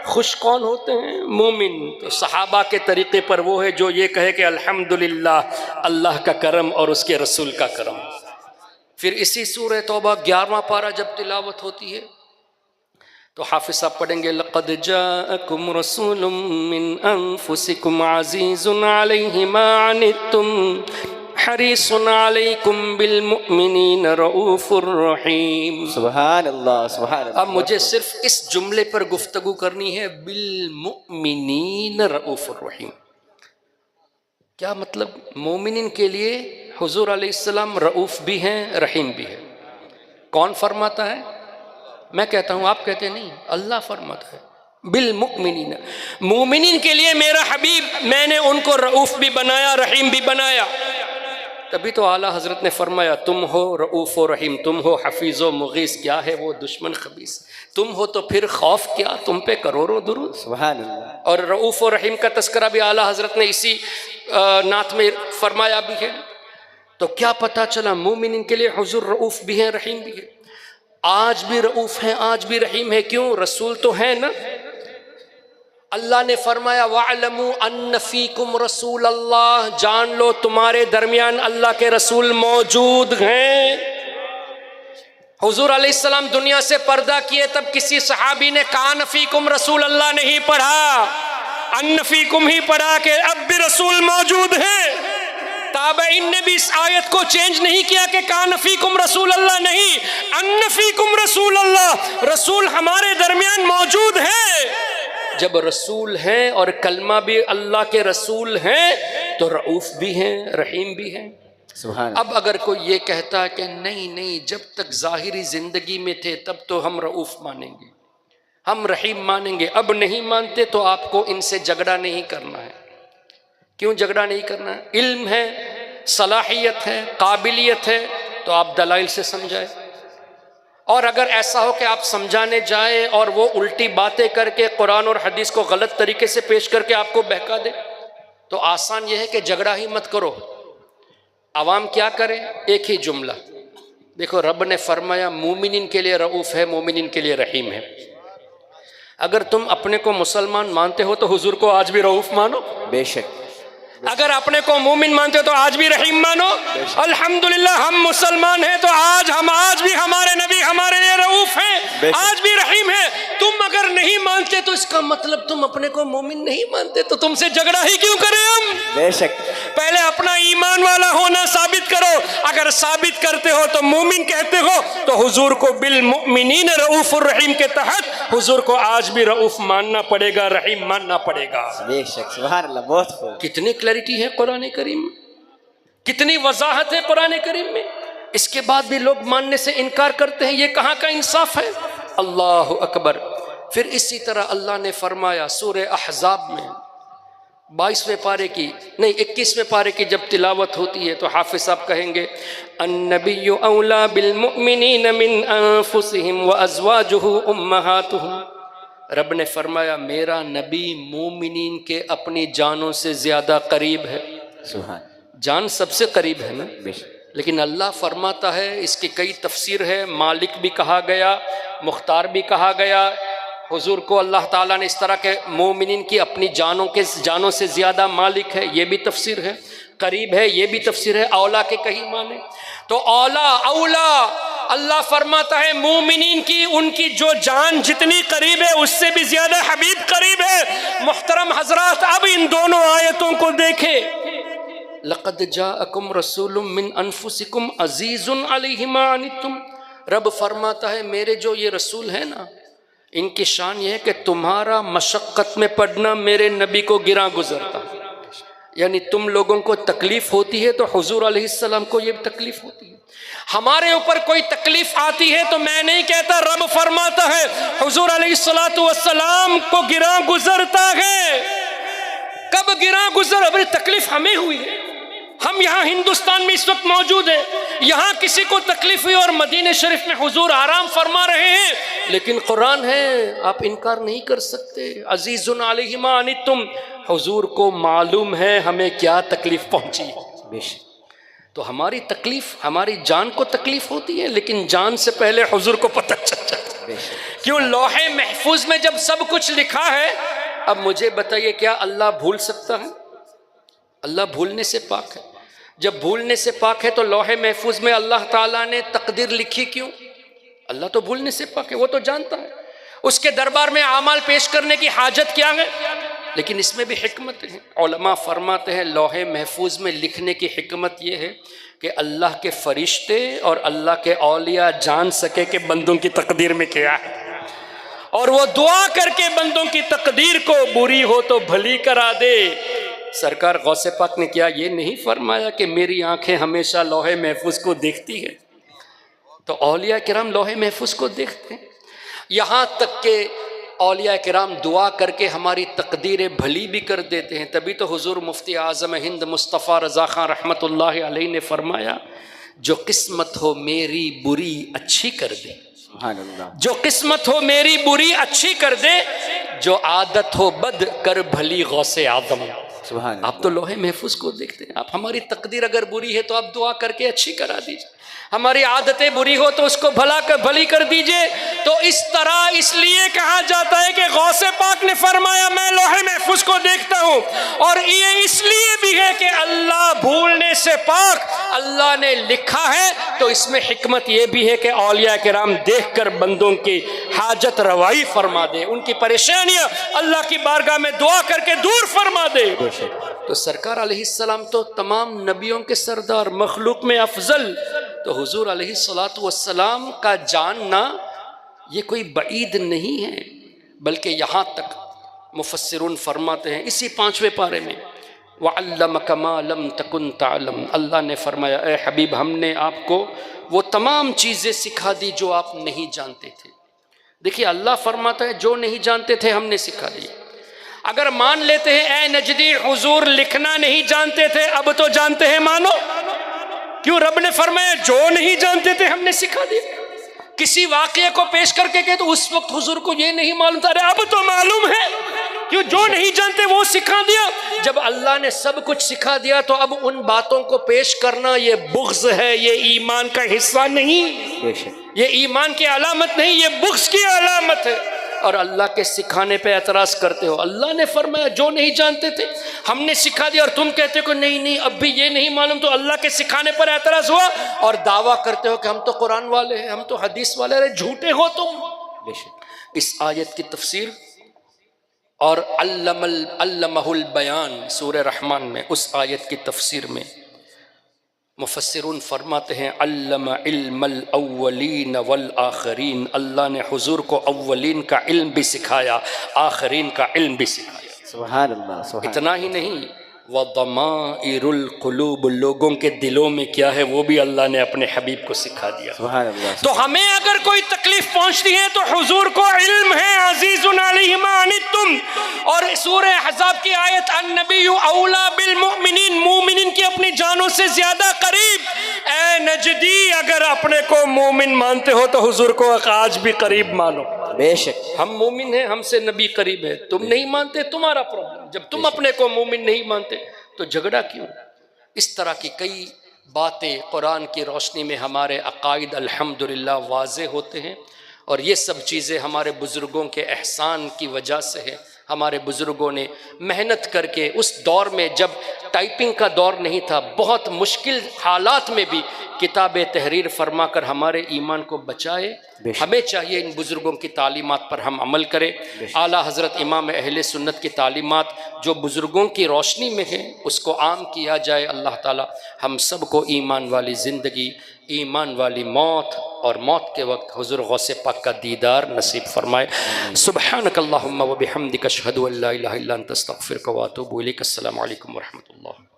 خوش کون ہوتے ہیں؟ مومن۔ تو صحابہ کے طریقے پر وہ ہے جو یہ کہے کہ الحمدللہ اللہ کا کرم اور اس کے رسول کا کرم۔ پھر اسی سورہ توبہ 11واں پارہ جب تلاوت ہوتی ہے تو حافظ صاحب پڑھیں گے لقد جاءکم رسول من انفسکم عزیز علیہ ما عنتم حریص علیکم بالمؤمنین رؤوف الرحیم۔ سبحان اللہ۔ اب مجھے صرف اس جملے پر گفتگو کرنی ہے، بالمؤمنین رؤوف الرحیم۔ کیا مطلب؟ مومنین کے لیے حضور علیہ السلام رؤوف بھی ہیں، رحیم بھی ہیں۔ کون فرماتا ہے؟ میں کہتا ہوں، آپ کہتے نہیں، اللہ فرماتا ہے بالمؤمنین۔ مومنین کے لیے میرا حبیب، میں نے ان کو رؤوف بھی بنایا، رحیم بھی بنایا۔ تبھی تو اعلیٰ حضرت نے فرمایا تم ہو رؤوف و رحیم، تم ہو حفیظ و مغیث، کیا ہے وہ دشمن خبیث، تم ہو تو پھر خوف کیا، تم پہ کروڑوں درود۔ سبحان اللہ۔ اور رؤوف و رحیم کا تذکرہ بھی اعلیٰ حضرت نے اسی نعت میں فرمایا بھی ہے۔ تو کیا پتہ چلا مومنین کے لیے حضور رؤوف بھی ہیں، رحیم بھی ہے۔ آج بھی رؤوف ہیں، آج بھی رحیم ہے، کیوں؟ رسول تو ہیں نا۔ اللہ نے فرمایا وَاعْلَمُوا أَنَّ فِيكُمْ رَسُولَ اللَّهِ، جان لو تمہارے درمیان اللہ کے رسول موجود ہیں۔ حضور علیہ السلام دنیا سے پردہ کیے تب کسی صحابی نے کان فیکم رسول اللہ نہیں پڑھا، ان فیکم ہی پڑھا کہ اب بھی رسول موجود ہیں۔ تابعین نے بھی اس آیت کو چینج نہیں کیا کہ کان فیکم رسول اللہ، نہیں، ان فیکم رسول اللہ، رسول ہمارے درمیان موجود ہے۔ جب رسول ہیں اور کلمہ بھی اللہ کے رسول ہیں تو رؤوف بھی ہیں، رحیم بھی ہیں۔ سبحان۔ اب اگر کوئی یہ کہتا ہے کہ نہیں جب تک ظاہری زندگی میں تھے تب تو ہم رؤوف مانیں گے، ہم رحیم مانیں گے، اب نہیں مانتے تو آپ کو ان سے جھگڑا نہیں کرنا ہے۔ کیوں جھگڑا نہیں کرنا ہے؟ علم ہے، صلاحیت ہے، قابلیت ہے تو آپ دلائل سے سمجھائیں۔ اور اگر ایسا ہو کہ آپ سمجھانے جائیں اور وہ الٹی باتیں کر کے قرآن اور حدیث کو غلط طریقے سے پیش کر کے آپ کو بہکا دے تو آسان یہ ہے کہ جھگڑا ہی مت کرو۔ عوام کیا کرے؟ ایک ہی جملہ دیکھو، رب نے فرمایا مومنین کے لیے رؤوف ہے، مومنین کے لیے رحیم ہے۔ اگر تم اپنے کو مسلمان مانتے ہو تو حضور کو آج بھی رؤوف مانو، بے شک۔ اگر اپنے کو مومن مانتے ہو تو آج بھی رحیم مانو۔ الحمدللہ ہم مسلمان ہیں تو آج بھی ہمارے نبی ہمارے لیے رؤوف ہیں، آج بھی رحیم ہے۔ تم اگر نہیں مانتے تو اس کا مطلب تم اپنے کو مومن نہیں مانتے، تو تم سے جھگڑا ہی کیوں کریں ہم؟ بے شک۔ پہلے اپنا ایمان والا ہونا ثابت کرو، اگر ثابت کرتے ہو تو مومن کہتے ہو تو حضور کو بالمؤمنین رؤوف الرحیم کے تحت حضور کو آج بھی رؤوف ماننا پڑے گا، رحیم ماننا پڑے گا۔ بے شک، سبحان اللہ، بہت خوب۔ کتنی کلیئرٹی ہے قرآن کریم میں، کتنی وضاحت ہے قرآن کریم میں، اس کے بعد بھی لوگ ماننے سے انکار کرتے ہیں، یہ کہاں کا انصاف ہے؟ اللہ اکبر۔ پھر اسی طرح اللہ نے فرمایا سورہ احزاب میں 22ویں پارے کی نہیں 21ویں پارے کی جب تلاوت ہوتی ہے تو حافظ صاحب کہیں گے النبی اولا بالمؤمنین من انفسہم وازواجہ امہاتہم۔ رب نے فرمایا میرا نبی مومنین کے اپنی جانوں سے زیادہ قریب ہے۔ سبحان۔ جان سب سے قریب ہے نا، بے شک۔ لیکن اللہ فرماتا ہے، اس کی کئی تفسیر ہے، مالک بھی کہا گیا، مختار بھی کہا گیا، حضور کو اللہ تعالیٰ نے اس طرح کے مومنین کی اپنی جانوں سے زیادہ مالک ہے، یہ بھی تفسیر ہے، قریب ہے، یہ بھی تفسیر ہے، اولا کے کہیں معنی۔ تو اولا اللہ فرماتا ہے مومنین کی ان کی جو جان جتنی قریب ہے اس سے بھی زیادہ حبیب قریب ہے۔ محترم حضرات، اب ان دونوں آیتوں کو دیکھیں، لقد جاءکم رسول من انفسکم عزیز علیہ ما عنتم۔ رب فرماتا ہے میرے جو یہ رسول ہیں نا، ان کی شان یہ ہے کہ تمہارا مشقت میں پڑنا میرے نبی کو گراں گزرتا، یعنی تم لوگوں کو تکلیف ہوتی ہے تو حضور علیہ السلام کو یہ تکلیف ہوتی ہے۔ ہمارے اوپر کوئی تکلیف آتی ہے تو میں نہیں کہتا، رب فرماتا ہے حضور علیہ السلام کو گراں گزرتا ہے۔ کب گراں گزر؟ ابھی تکلیف ہمیں ہوئی ہے، ہم یہاں ہندوستان میں اس وقت موجود ہیں، یہاں کسی کو تکلیف ہوئی اور مدینہ شریف میں حضور آرام فرما رہے ہیں، لیکن قرآن ہے، آپ انکار نہیں کر سکتے۔ عزیز علیہ ما عنتم، حضور کو معلوم ہے ہمیں کیا تکلیف پہنچی ہے۔ تو ہماری تکلیف، ہماری جان کو تکلیف ہوتی ہے، لیکن جان سے پہلے حضور کو پتہ چل جاتا ہے۔ کیوں؟ لوح محفوظ میں جب سب کچھ لکھا ہے۔ اب مجھے بتائیے، کیا اللہ بھول سکتا ہے؟ اللہ بھولنے سے پاک ہے۔ جب بھولنے سے پاک ہے تو لوح محفوظ میں اللہ تعالیٰ نے تقدیر لکھی کیوں؟ اللہ تو بھولنے سے پاک ہے، وہ تو جانتا ہے۔ اس کے دربار میں اعمال پیش کرنے کی حاجت کیا ہے؟ لیکن اس میں بھی حکمت ہے۔ علماء فرماتے ہیں لوح محفوظ میں لکھنے کی حکمت یہ ہے کہ اللہ کے فرشتے اور اللہ کے اولیاء جان سکے کہ بندوں کی تقدیر میں کیا ہے، اور وہ دعا کر کے بندوں کی تقدیر کو بری ہو تو بھلی کرا دے۔ سرکار غوث پاک نے کیا یہ نہیں فرمایا کہ میری آنکھیں ہمیشہ لوح محفوظ کو دیکھتی ہے؟ تو اولیاء کرام لوح محفوظ کو دیکھتے ہیں، یہاں تک کہ اولیاء کرام دعا کر کے ہماری تقدیریں بھلی بھی کر دیتے ہیں۔ تبھی تو حضور مفتی اعظم ہند مصطفیٰ رضا خان رحمۃ اللہ علیہ نے فرمایا جو قسمت ہو میری بری اچھی کر دے، جو قسمت ہو میری بری اچھی کر دے، جو عادت ہو بد کر بھلی غوث اعظم۔ آپ تو لوح محفوظ کو دیکھتے ہیں، آپ ہماری تقدیر اگر بری ہے تو آپ دعا کر کے اچھی کرا دیجیے، ہماری عادتیں بری ہو تو اس کو بھلی کر دیجئے۔ تو اس طرح اس لیے کہا جاتا ہے کہ غوث پاک نے فرمایا میں لوح محفوظ کو دیکھتا ہوں، اور یہ اس لیے بھی ہے کہ اللہ بھولنے سے پاک، اللہ نے لکھا ہے تو اس میں حکمت یہ بھی ہے کہ اولیاء کرام دیکھ کر بندوں کی حاجت روائی فرما دے، ان کی پریشانیاں اللہ کی بارگاہ میں دعا کر کے دور فرما دے۔ تو سرکار علیہ السلام تو تمام نبیوں کے سردار، مخلوق میں افضل، تو حضور علیہ السلام کا جاننا یہ کوئی بعید نہیں ہے، بلکہ یہاں تک مفسرون فرماتے ہیں اسی 5ویں پارے میں وَعَلَّمَكَ مَا لَمْ تَكُنْ تَعْلَمْ، اللہ نے فرمایا اے حبیب ہم نے آپ کو وہ تمام چیزیں سکھا دی جو آپ نہیں جانتے تھے۔ دیکھیے اللہ فرماتا ہے جو نہیں جانتے تھے ہم نے سکھا دیا۔ اگر مان لیتے ہیں اے نجدی حضور لکھنا نہیں جانتے تھے، اب تو جانتے ہیں مانو، کیوں؟ رب نے فرمایا جو نہیں جانتے تھے ہم نے سکھا دیا۔ کسی واقعے کو پیش کر کے کہ تو اس وقت حضور کو یہ نہیں معلوم تھا، ارے اب تو معلوم ہے، کیوں؟ جو نہیں جانتے وہ سکھا دیا۔ جب اللہ نے سب کچھ سکھا دیا تو اب ان باتوں کو پیش کرنا یہ بغض ہے، یہ ایمان کا حصہ نہیں، یہ ایمان کی علامت نہیں، یہ بغض کی علامت ہے، اور اللہ کے سکھانے پہ اعتراض کرتے ہو۔ اللہ نے فرمایا جو نہیں جانتے تھے ہم نے سکھا دیا، اور تم کہتے ہو کہ نہیں اب بھی یہ نہیں معلوم، تو اللہ کے سکھانے پر اعتراض ہوا، اور دعویٰ کرتے ہو کہ ہم تو قرآن والے ہیں، ہم تو حدیث والے، ارے جھوٹے ہو تم۔ اس آیت کی تفسیر اور علمہ البیان سورہ رحمان میں اس آیت کی تفسیر میں مفسرون فرماتے ہیں علم علم الاولین والآخرین، اللہ نے حضور کو اولین کا علم بھی سکھایا، آخرین کا علم بھی سکھایا۔ سبحان اللہ، سبحان اتنا ہی نہیں وَضَمَائِرُ الْقُلُوبِ، لوگوں کے دلوں میں کیا ہے وہ بھی اللہ نے اپنے حبیب کو سکھا دیا۔ سبحان اللہ۔ تو ہمیں اگر کوئی تکلیف پہنچتی ہے تو حضور کو علم ہے، عزیز علیہ ما عنتم۔ اور سورہ احزاب کی آیت النبی اولا بالمؤمنین، مومنین کی اپنی جانوں سے زیادہ قریب۔ اے نجدی اگر اپنے کو مومن مانتے ہو تو حضور کو آج بھی قریب مانو۔ بے شک ہم مومن ہیں، ہم سے نبی قریب ہے، تم نہیں مانتے تمہارا پرابلم، جب تم اپنے کو مومن نہیں مانتے تو جھگڑا کیوں؟ اس طرح کی کئی باتیں قرآن کی روشنی میں ہمارے عقائد الحمدللہ واضح ہوتے ہیں، اور یہ سب چیزیں ہمارے بزرگوں کے احسان کی وجہ سے ہے۔ ہمارے بزرگوں نے محنت کر کے اس دور میں جب ٹائپنگ کا دور نہیں تھا، بہت مشکل حالات میں بھی کتابیں تحریر فرما کر ہمارے ایمان کو بچائے۔ ہمیں چاہیے ان بزرگوں کی تعلیمات پر ہم عمل کریں۔ اعلیٰ حضرت امام اہل سنت کی تعلیمات جو بزرگوں کی روشنی میں ہیں اس کو عام کیا جائے۔ اللہ تعالی ہم سب کو ایمان والی زندگی، ایمان والی موت، اور موت کے وقت حضور غوث پاک کا دیدار نصیب فرمائے۔ سبحانک اللہم و بحمدک اشہد ان لا الہ الا انت استغفرک و اتوب الیک۔ السلام علیکم ورحمۃ اللہ۔